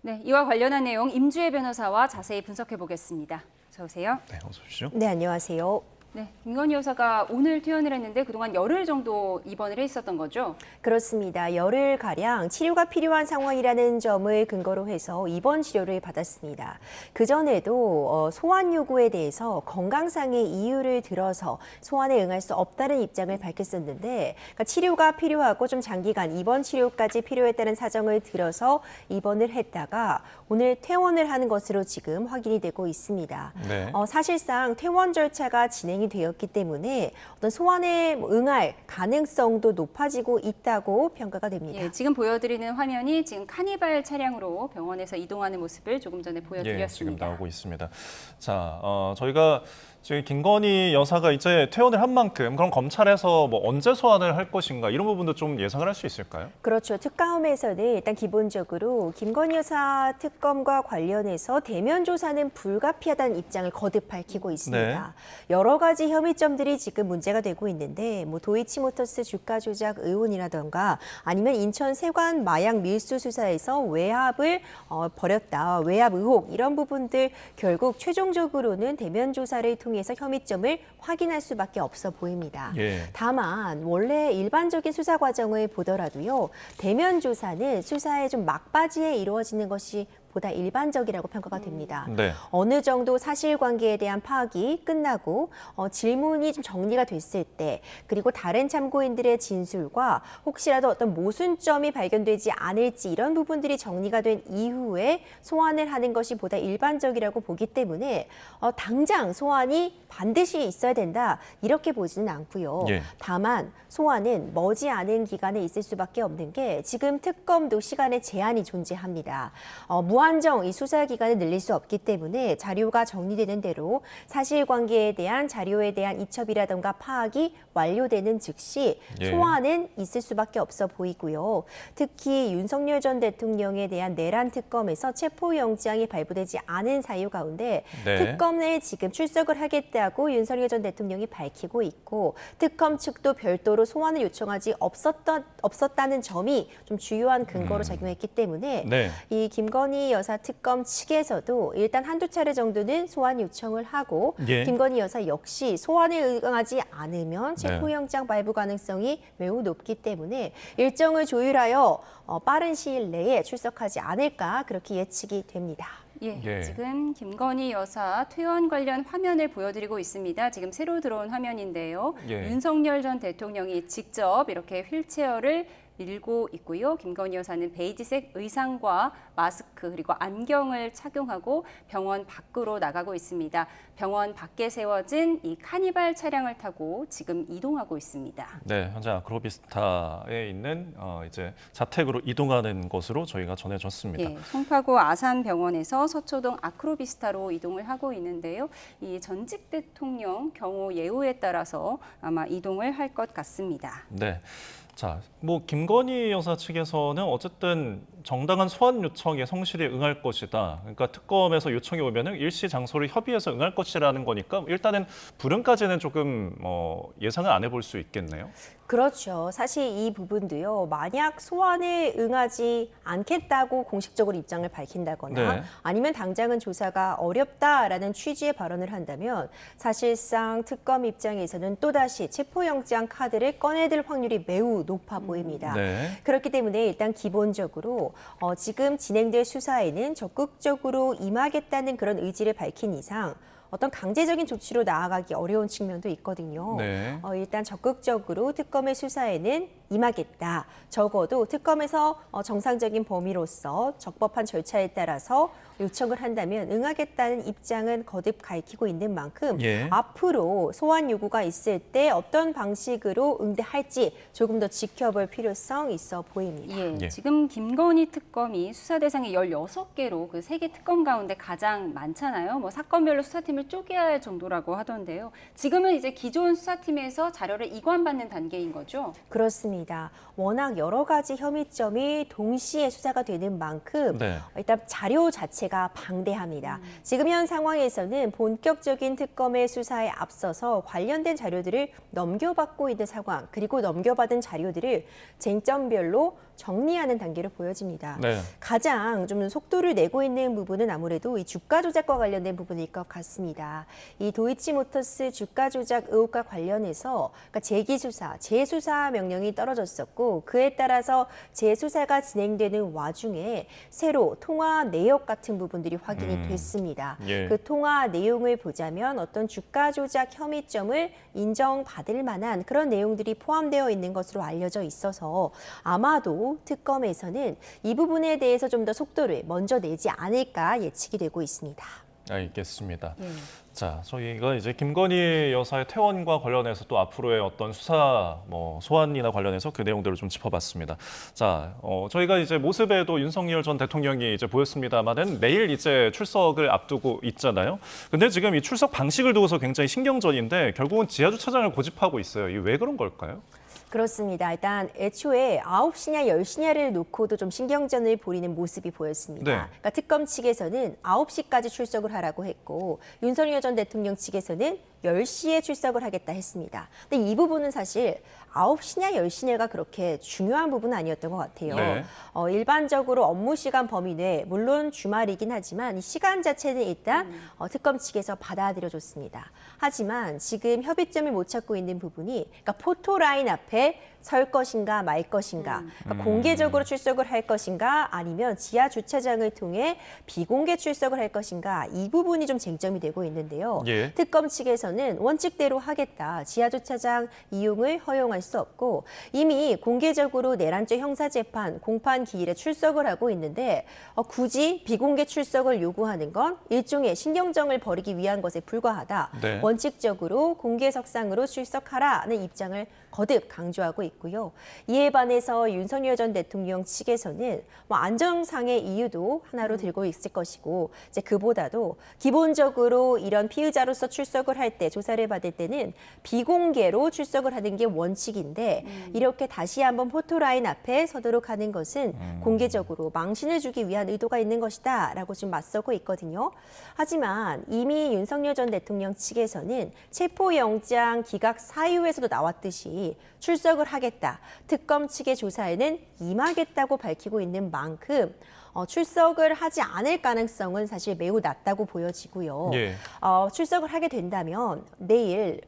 [SPEAKER 1] 네, 이와 관련한 내용 임주혜 변호사와 자세히 분석해 보겠습니다. 어서 오세요.
[SPEAKER 2] 네, 어서 오십시오.
[SPEAKER 10] 네, 안녕하세요.
[SPEAKER 1] 네, 김건희 여사가 오늘 퇴원을 했는데 그동안 열흘 정도 입원을 해 있었던 거죠?
[SPEAKER 10] 그렇습니다. 열흘가량 치료가 필요한 상황이라는 점을 근거로 해서 입원 치료를 받았습니다. 그전에도 소환 요구에 대해서 건강상의 이유를 들어서 소환에 응할 수 없다는 입장을 밝혔었는데 그러니까 치료가 필요하고 좀 장기간 입원 치료까지 필요했다는 사정을 들어서 입원을 했다가 오늘 퇴원을 하는 것으로 지금 확인이 되고 있습니다.
[SPEAKER 2] 네.
[SPEAKER 10] 사실상 퇴원 절차가 진행이 되었기 때문에 어떤 소환에 응할 가능성도 높아지고 있다고 평가가 됩니다.
[SPEAKER 1] 예, 지금 보여드리는 화면이 지금 카니발 차량으로 병원에서 이동하는 모습을 조금 전에 보여드렸습니다.
[SPEAKER 2] 예, 지금 나오고 있습니다. 자, 저희가 지금 김건희 여사가 이제 퇴원을 한 만큼 그럼 검찰에서 뭐 언제 소환을 할 것인가 이런 부분도 좀 예상을 할 수 있을까요?
[SPEAKER 10] 그렇죠. 특감에서는 일단 기본적으로 김건희 여사 특검과 관련해서 대면 조사는 불가피하다는 입장을 거듭 밝히고 있습니다.
[SPEAKER 2] 네.
[SPEAKER 10] 여러 가지 혐의점들이 지금 문제가 되고 있는데 뭐 도이치모터스 주가 조작 의혹이라던가 아니면 인천 세관 마약 밀수 수사에서 외압을 벌였다, 외압 의혹 이런 부분들 결국 최종적으로는 대면 조사를 통해서 혐의점을 확인할 수밖에 없어 보입니다.
[SPEAKER 2] 예.
[SPEAKER 10] 다만 원래 일반적인 수사 과정을 보더라도요. 대면 조사는 수사의 좀 막바지에 이루어지는 것이 보다 일반적이라고 평가가 됩니다.
[SPEAKER 2] 네.
[SPEAKER 10] 어느 정도 사실관계에 대한 파악이 끝나고 질문이 좀 정리가 됐을 때 그리고 다른 참고인들의 진술과 혹시라도 어떤 모순점이 발견되지 않을지 이런 부분들이 정리가 된 이후에 소환을 하는 것이 보다 일반적이라고 보기 때문에 당장 소환이 반드시 있어야 된다 이렇게 보지는 않고요.
[SPEAKER 2] 예.
[SPEAKER 10] 다만 소환은 머지않은 기간에 있을 수밖에 없는 게 지금 특검도 시간에 제한이 존재합니다. 무한정 이 수사 기간을 늘릴 수 없기 때문에 자료가 정리되는 대로 사실관계에 대한 자료에 대한 이첩이라든가 파악이 완료되는 즉시
[SPEAKER 2] 예.
[SPEAKER 10] 소환은 있을 수밖에 없어 보이고요. 특히 윤석열 전 대통령에 대한 내란 특검에서 체포영장이 발부되지 않은 사유 가운데
[SPEAKER 2] 네.
[SPEAKER 10] 특검에 지금 출석을 하겠다고 윤석열 전 대통령이 밝히고 있고 특검 측도 별도로 소환을 요청하지 없었다는 점이 좀 주요한 근거로 작용했기 때문에
[SPEAKER 2] 네.
[SPEAKER 10] 이 김건희 여사 특검 측에서도 일단 한두 차례 정도는 소환 요청을 하고
[SPEAKER 2] 예.
[SPEAKER 10] 김건희 여사 역시 소환에 응하지 않으면 체포영장 발부 가능성이 매우 높기 때문에 일정을 조율하여 빠른 시일 내에 출석하지 않을까 그렇게 예측이 됩니다.
[SPEAKER 1] 예,
[SPEAKER 2] 예.
[SPEAKER 1] 지금 김건희 여사 퇴원 관련 화면을 보여드리고 있습니다. 지금 새로 들어온 화면인데요.
[SPEAKER 2] 예.
[SPEAKER 1] 윤석열 전 대통령이 직접 이렇게 휠체어를 밀고 있고요. 김건희 여사는 베이지색 의상과 마스크 그리고 안경을 착용하고 병원 밖으로 나가고 있습니다. 병원 밖에 세워진 이 카니발 차량을 타고 지금 이동하고 있습니다.
[SPEAKER 2] 네, 현재 아크로비스타에 있는 이제 자택으로 이동하는 것으로 저희가 전해졌습니다.
[SPEAKER 1] 예, 송파구 아산병원에서 서초동 아크로비스타로 이동을 하고 있는데요. 이 전직 대통령 경호 예우에 따라서 아마 이동을 할 것 같습니다.
[SPEAKER 2] 네. 자, 뭐 김건희 여사 측에서는 어쨌든 정당한 소환 요청에 성실히 응할 것이다. 그러니까 특검에서 요청이 오면은 일시 장소를 협의해서 응할 것이라는 거니까 일단은 불응까지는 조금 예상을 안 해볼 수 있겠네요.
[SPEAKER 10] 그렇죠. 사실 이 부분도요. 만약 소환에 응하지 않겠다고 공식적으로 입장을 밝힌다거나
[SPEAKER 2] 네.
[SPEAKER 10] 아니면 당장은 조사가 어렵다라는 취지의 발언을 한다면 사실상 특검 입장에서는 또다시 체포영장 카드를 꺼내들 확률이 매우 높아 보입니다.
[SPEAKER 2] 네.
[SPEAKER 10] 그렇기 때문에 일단 기본적으로 지금 진행될 수사에는 적극적으로 임하겠다는 그런 의지를 밝힌 이상 어떤 강제적인 조치로 나아가기 어려운 측면도 있거든요.
[SPEAKER 2] 네.
[SPEAKER 10] 일단 적극적으로 특검의 수사에는 임하겠다. 적어도 특검에서 정상적인 범위로서 적법한 절차에 따라서 요청을 한다면 응하겠다는 입장은 거듭 밝히고 있는 만큼
[SPEAKER 2] 예.
[SPEAKER 10] 앞으로 소환 요구가 있을 때 어떤 방식으로 응대할지 조금 더 지켜볼 필요성 있어 보입니다.
[SPEAKER 1] 예, 지금 김건희 특검이 수사 대상이 16개로 그 3개 특검 가운데 가장 많잖아요. 뭐 사건별로 수사팀을 쪼개야 할 정도라고 하던데요. 지금은 이제 기존 수사팀에서 자료를 이관받는 단계인 거죠?
[SPEAKER 10] 그렇습니다. 워낙 여러 가지 혐의점이 동시에 수사가 되는 만큼
[SPEAKER 2] 네.
[SPEAKER 10] 일단 자료 자체가 방대합니다. 지금 현 상황에서는 본격적인 특검의 수사에 앞서서 관련된 자료들을 넘겨받고 있는 상황, 그리고 넘겨받은 자료들을 쟁점별로 정리하는 단계로 보여집니다.
[SPEAKER 2] 네.
[SPEAKER 10] 가장 좀 속도를 내고 있는 부분은 아무래도 이 주가 조작과 관련된 부분일 것 같습니다. 이 도이치모터스 주가 조작 의혹과 관련해서 그러니까 재수사 명령이 떨어졌었고 그에 따라서 재수사가 진행되는 와중에 새로 통화 내역 같은 부분들이 확인이 됐습니다.
[SPEAKER 2] 예.
[SPEAKER 10] 그 통화 내용을 보자면 어떤 주가 조작 혐의점을 인정받을 만한 그런 내용들이 포함되어 있는 것으로 알려져 있어서 아마도 특검에서는 이 부분에 대해서 좀 더 속도를 먼저 내지 않을까 예측이 되고 있습니다.
[SPEAKER 2] 알겠습니다.
[SPEAKER 10] 예.
[SPEAKER 2] 자, 저희가 이제 김건희 여사의 퇴원과 관련해서 또 앞으로의 어떤 수사, 소환이나 관련해서 그 내용들을 좀 짚어봤습니다. 자, 저희가 이제 모습에도 윤석열 전 대통령이 이제 보였습니다만은 내일 이제 출석을 앞두고 있잖아요. 근데 지금 이 출석 방식을 두고서 굉장히 신경전인데 결국은 지하주차장을 고집하고 있어요. 이게 왜 그런 걸까요?
[SPEAKER 10] 그렇습니다. 일단 애초에 9시냐 10시냐를 놓고도 좀 신경전을 벌이는 모습이 보였습니다.
[SPEAKER 2] 네.
[SPEAKER 10] 그러니까 특검 측에서는 9시까지 출석을 하라고 했고 윤석열 전 대통령 측에서는 10시에 출석을 하겠다 했습니다. 근데 이 부분은 사실 9시냐 10시냐가 그렇게 중요한 부분은 아니었던 것 같아요.
[SPEAKER 2] 네.
[SPEAKER 10] 일반적으로 업무 시간 범위 내에 물론 주말이긴 하지만 이 시간 자체는 일단 특검 측에서 받아들여줬습니다. 하지만 지금 협의점을 못 찾고 있는 부분이 그러니까 포토라인 앞에 설 것인가 말 것인가 그러니까 공개적으로 출석을 할 것인가 아니면 지하 주차장을 통해 비공개 출석을 할 것인가 이 부분이 좀 쟁점이 되고 있는데요.
[SPEAKER 2] 예.
[SPEAKER 10] 특검 측에서는 원칙대로 하겠다. 지하 주차장 이용을 허용할 수 없고 이미 공개적으로 내란죄 형사재판 공판 기일에 출석을 하고 있는데 굳이 비공개 출석을 요구하는 건 일종의 신경정을 벌이기 위한 것에 불과하다.
[SPEAKER 2] 네.
[SPEAKER 10] 원칙적으로 공개석상으로 출석하라는 입장을 거듭 강조하고 있고요. 이에 반해서 윤석열 전 대통령 측에서는 안정상의 이유도 하나로 들고 있을 것이고 이제 그보다도 기본적으로 이런 피의자로서 출석을 할 때 조사를 받을 때는 비공개로 출석을 하는 게 원칙인데 이렇게 다시 한번 포토라인 앞에 서도록 하는 것은 공개적으로 망신을 주기 위한 의도가 있는 것이다 라고 지금 맞서고 있거든요. 하지만 이미 윤석열 전 대통령 측에서는 체포영장 기각 사유에서도 나왔듯이 출석을 하겠다. 특검 측의 조사에는 임하겠다고 밝히고 있는 만큼 출석을 하지 않을 가능성은 사실 매우 낮다고 보여지고요.
[SPEAKER 2] 예.
[SPEAKER 10] 출석을 하게 된다면 내일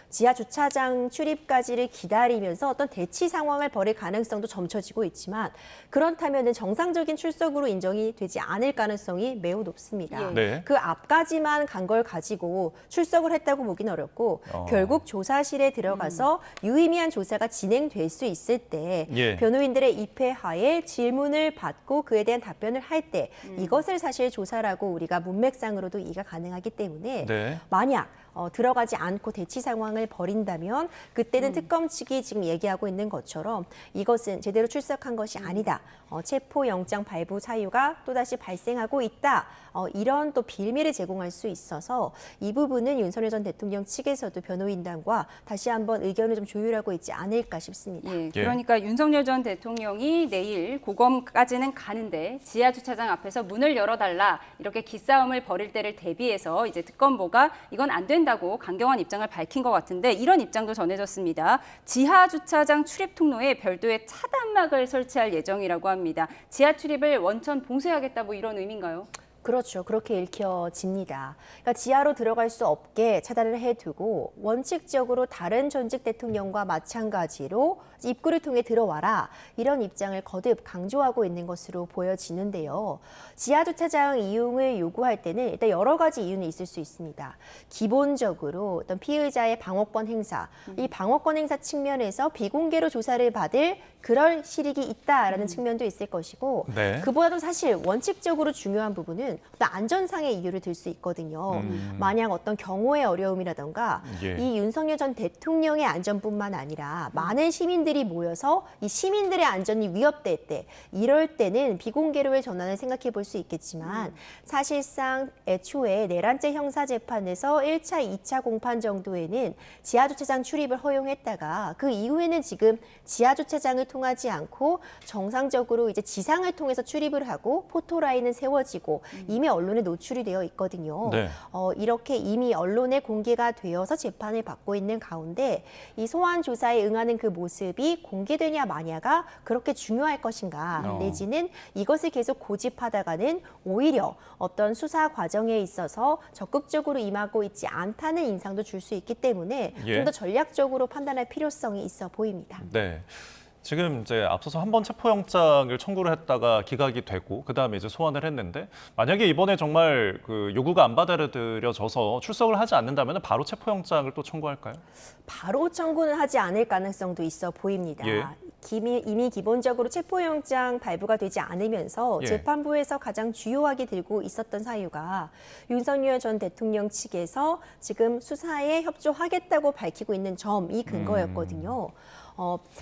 [SPEAKER 10] 지하 주차장 출입까지를 기다리면서 어떤 대치 상황을 벌일 가능성도 점쳐지고 있지만 그렇다면 정상적인 출석으로 인정이 되지 않을 가능성이 매우 높습니다.
[SPEAKER 2] 네.
[SPEAKER 10] 그 앞까지만 간 걸 가지고 출석을 했다고 보기는 어렵고 결국 조사실에 들어가서 유의미한 조사가 진행될 수 있을 때
[SPEAKER 2] 예.
[SPEAKER 10] 변호인들의 입회하에 질문을 받고 그에 대한 답변을 할 때 이것을 사실 조사라고 우리가 문맥상으로도 이해가 가능하기 때문에
[SPEAKER 2] 네.
[SPEAKER 10] 만약 들어가지 않고 대치 상황을 벌인다면 그때는 특검 측이 지금 얘기하고 있는 것처럼 이것은 제대로 출석한 것이 아니다. 체포영장 발부 사유가 또다시 발생하고 있다. 이런 또 빌미를 제공할 수 있어서 이 부분은 윤석열 전 대통령 측에서도 변호인단과 다시 한번 의견을 좀 조율하고 있지 않을까 싶습니다.
[SPEAKER 1] 예, 그러니까 윤석열 전 대통령이 내일 고검까지는 가는데 지하 주차장 앞에서 문을 열어달라 이렇게 기싸움을 벌일 때를 대비해서 이제 특검보가 이건 안 된다고 강경한 입장을 밝힌 것 같은데 이런 입장도 전해졌습니다. 지하 주차장 출입 통로에 별도의 차단막을 설치할 예정이라고 합니다. 지하 출입을 원천 봉쇄하겠다 뭐 이런 의미인가요?
[SPEAKER 10] 그렇죠. 그렇게 읽혀집니다. 그러니까 지하로 들어갈 수 없게 차단을 해두고 원칙적으로 다른 전직 대통령과 마찬가지로 입구를 통해 들어와라 이런 입장을 거듭 강조하고 있는 것으로 보여지는데요. 지하 주차장 이용을 요구할 때는 일단 여러 가지 이유는 있을 수 있습니다. 기본적으로 어떤 피의자의 방어권 행사, 이 방어권 행사 측면에서 비공개로 조사를 받을 그럴 실익이 있다라는 측면도 있을 것이고
[SPEAKER 2] 네.
[SPEAKER 10] 그보다도 사실 원칙적으로 중요한 부분은 어떤 안전상의 이유를 들 수 있거든요. 만약 어떤 경호의 어려움이라던가
[SPEAKER 2] 예.
[SPEAKER 10] 이 윤석열 전 대통령의 안전뿐만 아니라 많은 시민들이 모여서 이 시민들의 안전이 위협될 때 이럴 때는 비공개로의 전환을 생각해 볼 수 있겠지만 사실상 애초에 내란죄 형사재판에서 1차, 2차 공판 정도에는 지하주차장 출입을 허용했다가 그 이후에는 지금 지하주차장을 통하지 않고 정상적으로 이제 지상을 통해서 출입을 하고 포토라인은 세워지고 이미 언론에 노출이 되어 있거든요.
[SPEAKER 2] 네.
[SPEAKER 10] 이렇게 이미 언론에 공개가 되어서 재판을 받고 있는 가운데 이 소환 조사에 응하는 그 모습이 공개되냐 마냐가 그렇게 중요할 것인가 내지는 이것을 계속 고집하다가는 오히려 어떤 수사 과정에 있어서 적극적으로 임하고 있지 않다는 인상도 줄 수 있기 때문에
[SPEAKER 2] 예.
[SPEAKER 10] 좀 더 전략적으로 판단할 필요성이 있어 보입니다.
[SPEAKER 2] 네. 지금 이제 앞서서 한 번 체포영장을 청구를 했다가 기각이 되고 그다음에 이제 소환을 했는데 만약에 이번에 정말 그 요구가 안 받아들여져서 출석을 하지 않는다면 바로 체포영장을 또 청구할까요?
[SPEAKER 10] 바로 청구는 하지 않을 가능성도 있어 보입니다.
[SPEAKER 2] 예.
[SPEAKER 10] 이미 기본적으로 체포영장 발부가 되지 않으면서
[SPEAKER 2] 예.
[SPEAKER 10] 재판부에서 가장 주요하게 들고 있었던 사유가 윤석열 전 대통령 측에서 지금 수사에 협조하겠다고 밝히고 있는 점이 근거였거든요.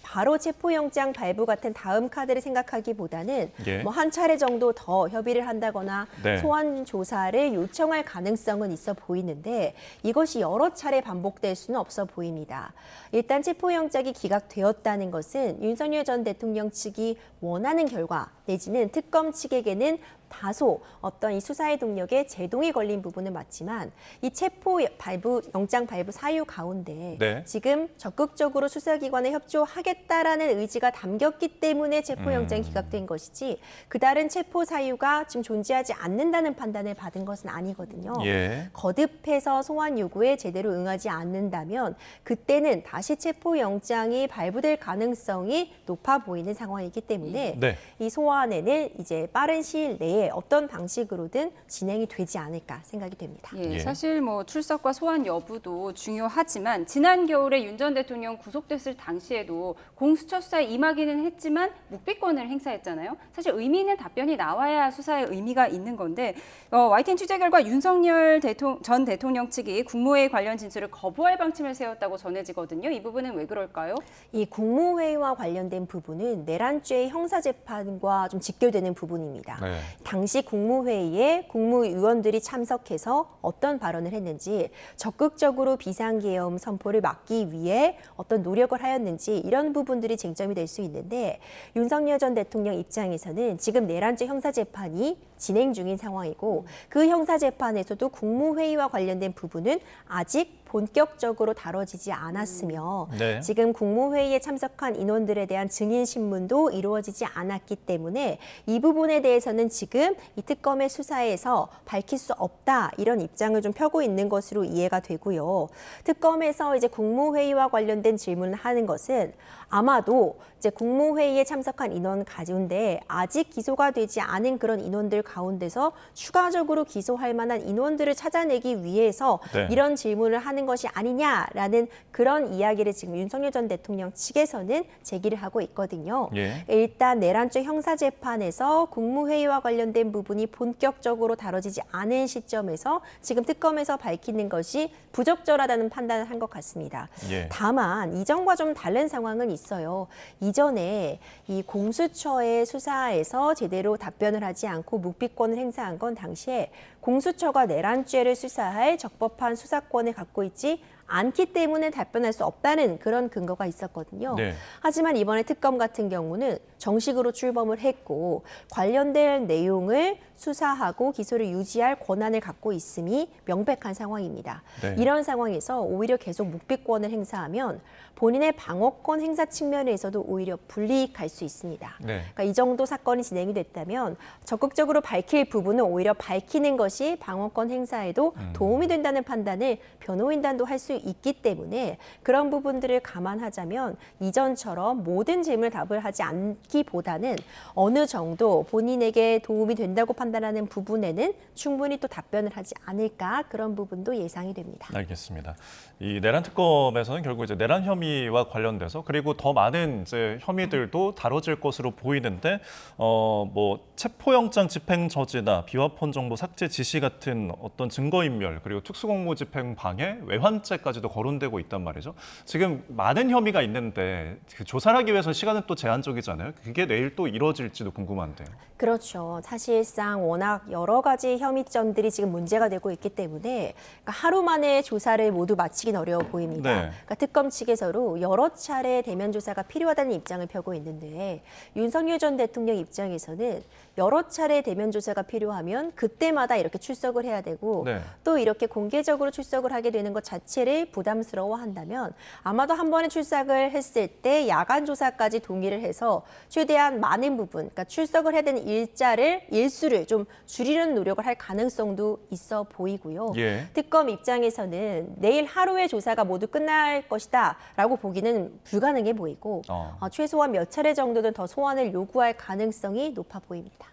[SPEAKER 10] 바로 체포영장 발부 같은 다음 카드를 생각하기보다는
[SPEAKER 2] 예.
[SPEAKER 10] 뭐 한 차례 정도 더 협의를 한다거나
[SPEAKER 2] 네.
[SPEAKER 10] 소환 조사를 요청할 가능성은 있어 보이는데 이것이 여러 차례 반복될 수는 없어 보입니다. 일단 체포영장이 기각되었다는 것은 윤석열 전 대통령 측이 원하는 결과 내지는 특검 측에게는 다소 어떤 이 수사의 동력에 제동이 걸린 부분은 맞지만 이 체포 발부 영장 발부 사유 가운데
[SPEAKER 2] 네.
[SPEAKER 10] 지금 적극적으로 수사기관에 협조하겠다라는 의지가 담겼기 때문에 체포영장이 기각된 것이지 그 다른 체포 사유가 지금 존재하지 않는다는 판단을 받은 것은 아니거든요.
[SPEAKER 2] 예.
[SPEAKER 10] 거듭해서 소환 요구에 제대로 응하지 않는다면 그때는 다시 체포영장이 발부될 가능성이 높아 보이는 상황이기 때문에
[SPEAKER 2] 네.
[SPEAKER 10] 이 소환에는 이제 빠른 시일 내에 어떤 방식으로든 진행이 되지 않을까 생각이 됩니다.
[SPEAKER 1] 예, 사실 뭐 출석과 소환 여부도 중요하지만 지난 겨울에 윤 전 대통령 구속됐을 당시에도 공수처 수사에 임하기는 했지만 묵비권을 행사했잖아요. 사실 의미 있는 답변이 나와야 수사에 의미가 있는 건데 YTN 취재 결과 윤석열 전 대통령 측이 국무회의 관련 진술을 거부할 방침을 세웠다고 전해지거든요. 이 부분은 왜 그럴까요?
[SPEAKER 10] 이 국무회의와 관련된 부분은 내란죄 형사재판과 좀 직결되는 부분입니다.
[SPEAKER 2] 네.
[SPEAKER 10] 당시 국무회의에 국무위원들이 참석해서 어떤 발언을 했는지 적극적으로 비상계엄 선포를 막기 위해 어떤 노력을 하였는지 이런 부분들이 쟁점이 될 수 있는데 윤석열 전 대통령 입장에서는 지금 내란죄 형사재판이 진행 중인 상황이고 그 형사재판에서도 국무회의와 관련된 부분은 아직 본격적으로 다뤄지지 않았으며
[SPEAKER 2] 네.
[SPEAKER 10] 지금 국무회의에 참석한 인원들에 대한 증인 신문도 이루어지지 않았기 때문에 이 부분에 대해서는 지금 이 특검의 수사에서 밝힐 수 없다 이런 입장을 좀 펴고 있는 것으로 이해가 되고요. 특검에서 이제 국무회의와 관련된 질문을 하는 것은 아마도 이제 국무회의에 참석한 인원 가운데 아직 기소가 되지 않은 그런 인원들 가운데서 추가적으로 기소할 만한 인원들을 찾아내기 위해서
[SPEAKER 2] 네.
[SPEAKER 10] 이런 질문을 하는 것이 아니냐라는 그런 이야기를 지금 윤석열 전 대통령 측에서는 제기를 하고 있거든요.
[SPEAKER 2] 예.
[SPEAKER 10] 일단 내란죄 형사재판에서 국무회의와 관련된 부분이 본격적으로 다뤄지지 않은 시점에서 지금 특검에서 밝히는 것이 부적절하다는 판단을 한 것 같습니다.
[SPEAKER 2] 예.
[SPEAKER 10] 다만 이전과 좀 다른 상황은 있어요. 이전에 이 공수처의 수사에서 제대로 답변을 하지 않고 묵비권을 행사한 건 당시에 공수처가 내란죄를 수사할 적법한 수사권을 갖고 있지 않기 때문에 답변할 수 없다는 그런 근거가 있었거든요.
[SPEAKER 2] 네.
[SPEAKER 10] 하지만 이번에 특검 같은 경우는 정식으로 출범을 했고 관련된 내용을 수사하고 기소를 유지할 권한을 갖고 있음이 명백한 상황입니다.
[SPEAKER 2] 네.
[SPEAKER 10] 이런 상황에서 오히려 계속 묵비권을 행사하면 본인의 방어권 행사 측면에서도 오히려 불이익할 수 있습니다.
[SPEAKER 2] 네.
[SPEAKER 10] 그러니까 이 정도 사건이 진행이 됐다면 적극적으로 밝힐 부분은 오히려 밝히는 것이 방어권 행사에도 도움이 된다는 판단을 변호인단도 할 수 있기 때문에 그런 부분들을 감안하자면 이전처럼 모든 질문을 답을 하지 않기보다는 어느 정도 본인에게 도움이 된다고 판단하는 부분에는 충분히 또 답변을 하지 않을까 그런 부분도 예상이 됩니다.
[SPEAKER 2] 알겠습니다. 이 내란 특검에서는 결국 이제 내란 혐의와 관련돼서 그리고 더 많은 이제 혐의들도 다뤄질 것으로 보이는데 뭐 체포영장 집행 저지나 비화폰 정보 삭제 지시 같은 어떤 증거인멸 그리고 특수공무집행 방해, 외환죄까지도 거론되고 있단 말이죠. 지금 많은 혐의가 있는데 그 조사를 하기 위해서 시간은 또 제한적이잖아요. 그게 내일 또 이루어질지도 궁금한데요.
[SPEAKER 10] 그렇죠. 사실상 워낙 여러 가지 혐의점들이 지금 문제가 되고 있기 때문에 그러니까 하루 만에 조사를 모두 마치긴 어려워 보입니다.
[SPEAKER 2] 네.
[SPEAKER 10] 그러니까 특검 측에서도 여러 차례 대면 조사가 필요하다는 입장을 펴고 있는데 윤석열 전 대통령 입장에서는 여러 차례 대면 조사가 필요하면 그때마다 이렇게 출석을 해야 되고
[SPEAKER 2] 네.
[SPEAKER 10] 또 이렇게 공개적으로 출석을 하게 되는 것 자체를 부담스러워한다면 아마도 한 번에 출석을 했을 때 야간 조사까지 동의를 해서 최대한 많은 부분, 그러니까 출석을 해야 되는 일수를 좀 줄이는 노력을 할 가능성도 있어 보이고요.
[SPEAKER 2] 예.
[SPEAKER 10] 특검 입장에서는 내일 하루의 조사가 모두 끝날 것이다라고 보기는 불가능해 보이고 최소한 몇 차례 정도는 더 소환을 요구할 가능성이 높아 보입니다.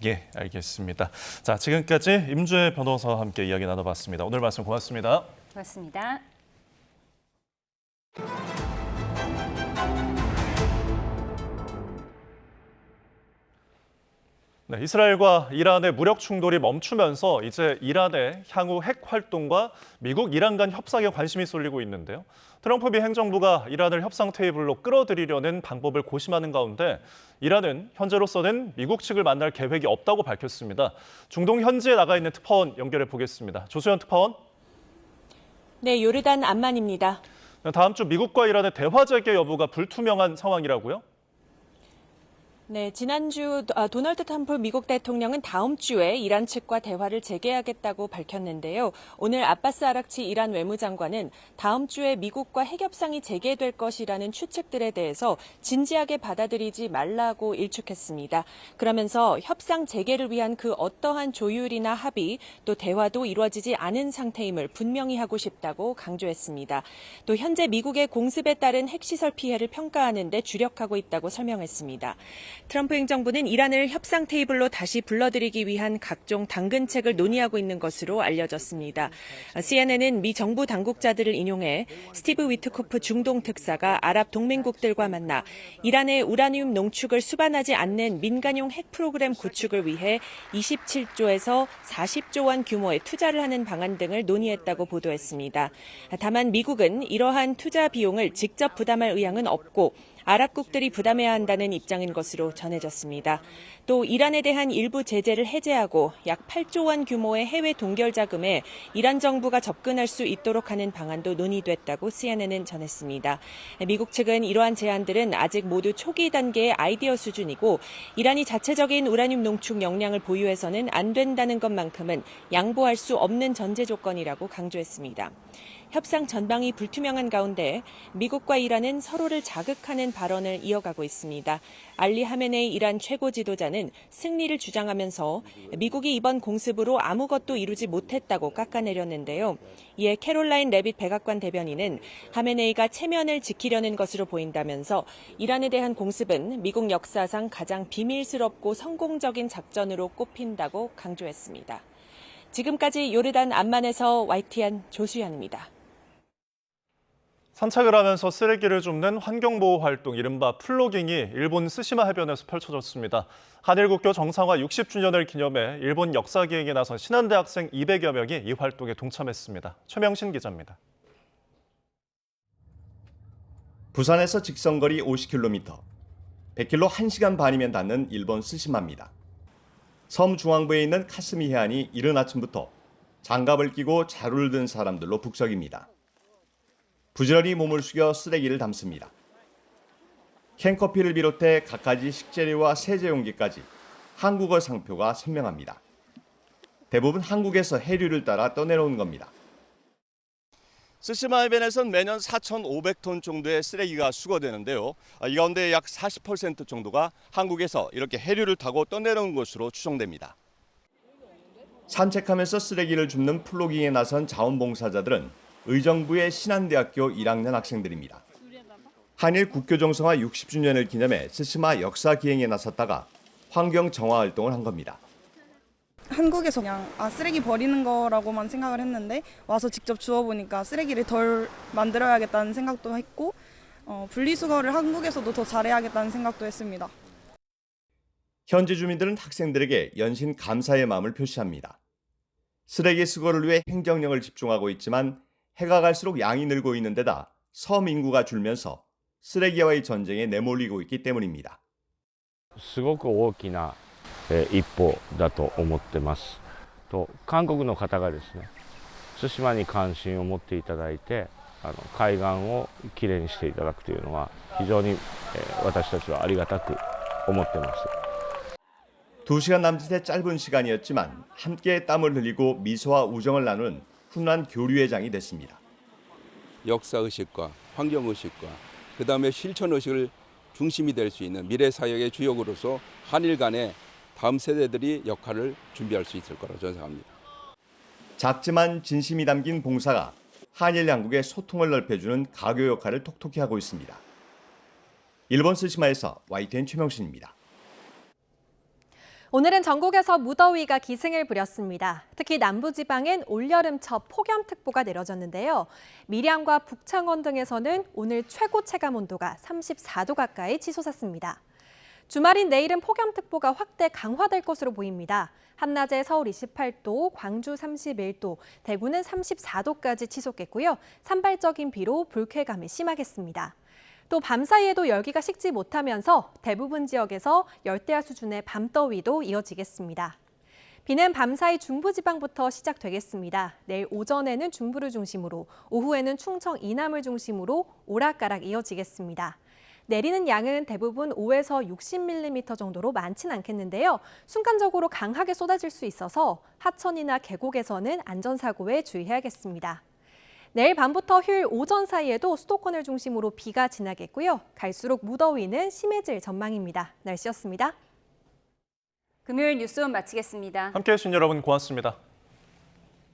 [SPEAKER 2] 예, 알겠습니다. 자, 지금까지 임주혜 변호사와 함께 이야기 나눠봤습니다. 오늘 말씀 고맙습니다.
[SPEAKER 1] 고맙습니다.
[SPEAKER 2] 네, 이스라엘과 이란의 무력 충돌이 멈추면서 이제 이란의 향후 핵 활동과 미국, 이란 간 협상에 관심이 쏠리고 있는데요. 트럼프 미 행정부가 이란을 협상 테이블로 끌어들이려는 방법을 고심하는 가운데 이란은 현재로서는 미국 측을 만날 계획이 없다고 밝혔습니다. 중동 현지에 나가 있는 특파원 연결해 보겠습니다. 조수연 특파원.
[SPEAKER 11] 네, 요르단 암만입니다.
[SPEAKER 2] 다음 주 미국과 이란의 대화 재개 여부가 불투명한 상황이라고요?
[SPEAKER 11] 네, 지난주 도널드 트럼프 미국 대통령은 다음 주에 이란 측과 대화를 재개하겠다고 밝혔는데요. 오늘 아바스 아락치 이란 외무장관은 다음 주에 미국과 핵협상이 재개될 것이라는 추측들에 대해서 진지하게 받아들이지 말라고 일축했습니다. 그러면서 협상 재개를 위한 그 어떠한 조율이나 합의 또 대화도 이루어지지 않은 상태임을 분명히 하고 싶다고 강조했습니다. 또 현재 미국의 공습에 따른 핵시설 피해를 평가하는 데 주력하고 있다고 설명했습니다. 트럼프 행정부는 이란을 협상 테이블로 다시 불러들이기 위한 각종 당근책을 논의하고 있는 것으로 알려졌습니다. CNN은 미 정부 당국자들을 인용해 스티브 위트코프 중동 특사가 아랍 동맹국들과 만나 이란의 우라늄 농축을 수반하지 않는 민간용 핵 프로그램 구축을 위해 27조에서 40조 원 규모의 투자를 하는 방안 등을 논의했다고 보도했습니다. 다만 미국은 이러한 투자 비용을 직접 부담할 의향은 없고 아랍국들이 부담해야 한다는 입장인 것으로 전해졌습니다. 또 이란에 대한 일부 제재를 해제하고 약 8조 원 규모의 해외 동결 자금에 이란 정부가 접근할 수 있도록 하는 방안도 논의됐다고 CNN은 전했습니다. 미국 측은 이러한 제안들은 아직 모두 초기 단계의 아이디어 수준이고 이란이 자체적인 우라늄 농축 역량을 보유해서는 안 된다는 것만큼은 양보할 수 없는 전제 조건이라고 강조했습니다. 협상 전방이 불투명한 가운데 미국과 이란은 서로를 자극하는 발언을 이어가고 있습니다. 알리 하메네이 이란 최고 지도자는 승리를 주장하면서 미국이 이번 공습으로 아무것도 이루지 못했다고 깎아내렸는데요. 이에 캐롤라인 레빗 백악관 대변인은 하메네이가 체면을 지키려는 것으로 보인다면서 이란에 대한 공습은 미국 역사상 가장 비밀스럽고 성공적인 작전으로 꼽힌다고 강조했습니다. 지금까지 요르단 암만에서 YTN 조수연입니다.
[SPEAKER 2] 산책을 하면서 쓰레기를 줍는 환경보호 활동, 이른바 플로깅이 일본 스시마 해변에서 펼쳐졌습니다. 한일 국교 정상화 60주년을 기념해 일본 역사기행에 나선 신한대 학생 200여 명이 이 활동에 동참했습니다. 최명신 기자입니다.
[SPEAKER 13] 부산에서 직선거리 50km, 100km 1시간 반이면 닿는 일본 스시마입니다. 섬 중앙부에 있는 카스미 해안이 이른 아침부터 장갑을 끼고 자루를 든 사람들로 북적입니다. 부지런히 몸을 숙여 쓰레기를 담습니다. 캔커피를 비롯해 갖가지 식재료와 세제 용기까지 한국어 상표가 선명합니다. 대부분 한국에서 해류를 따라 떠내려온 겁니다. 스시마 해변에선 매년 4,500톤 정도의 쓰레기가 수거되는데요. 이 가운데 약 40% 정도가 한국에서 이렇게 해류를 타고 떠내려온 것으로 추정됩니다. 산책하면서 쓰레기를 줍는 플로깅에 나선 자원봉사자들은 의정부의 신한대학교 1학년 학생들입니다. 한일 국교 정상화 60주년을 기념해 스시마 역사 기행에 나섰다가 환경 정화 활동을 한 겁니다.
[SPEAKER 15] 한국에서 그냥 쓰레기 버리는 거라고만 생각을 했는데 와서 직접 주워보니까 쓰레기를 덜 만들어야겠다는 생각도 했고 분리수거를 한국에서도 더 잘해야겠다는 생각도 했습니다.
[SPEAKER 13] 현지 주민들은 학생들에게 연신 감사의 마음을 표시합니다. 쓰레기 수거를 위해 행정력을 집중하고 있지만 해가 갈수록 양이 늘고 있는 데다 섬 인구가 줄면서 쓰레기와의 전쟁에 내몰리고 있기 때문입니다.
[SPEAKER 16] すごく大きな一歩だと思ってます。と韓国の方がですね、対馬に関心を持っていただいて、海岸をきれいにしていただくというのは非常に私たちはありがたく思ってます。
[SPEAKER 13] 2시간 남짓의 짧은 시간이었지만 함께 땀을 흘리고 미소와 우정을 나누는 훈훈한 교류의 장이 됐습니다.
[SPEAKER 17] 역사의식과 환경의식과 그다음에 실천의식을 중심이 될 수 있는 미래사역의 주역으로서 한일 간의 다음 세대들이 역할을 준비할 수 있을 거라고 저는 생각합니다.
[SPEAKER 13] 작지만 진심이 담긴 봉사가 한일 양국의 소통을 넓혀주는 가교 역할을 톡톡히 하고 있습니다. 일본 스시마에서 YTN 최명신입니다.
[SPEAKER 19] 오늘은 전국에서 무더위가 기승을 부렸습니다. 특히 남부지방엔 올여름 첫 폭염특보가 내려졌는데요. 밀양과 북창원 등에서는 오늘 최고 체감 온도가 34도 가까이 치솟았습니다. 주말인 내일은 폭염특보가 확대 강화될 것으로 보입니다. 한낮에 서울 28도, 광주 31도, 대구는 34도까지 치솟겠고요. 산발적인 비로 불쾌감이 심하겠습니다. 또 밤사이에도 열기가 식지 못하면서 대부분 지역에서 열대야 수준의 밤더위도 이어지겠습니다. 비는 밤사이 중부지방부터 시작되겠습니다. 내일 오전에는 중부를 중심으로, 오후에는 충청 이남을 중심으로 오락가락 이어지겠습니다. 내리는 양은 대부분 5에서 60mm 정도로 많진 않겠는데요. 순간적으로 강하게 쏟아질 수 있어서 하천이나 계곡에서는 안전사고에 주의해야겠습니다. 내일 밤부터 휴일 오전 사이에도 수도권을 중심으로 비가 지나겠고요. 갈수록 무더위는 심해질 전망입니다. 날씨였습니다.
[SPEAKER 1] 금요일 뉴스원 마치겠습니다.
[SPEAKER 2] 함께해 주신 여러분 고맙습니다.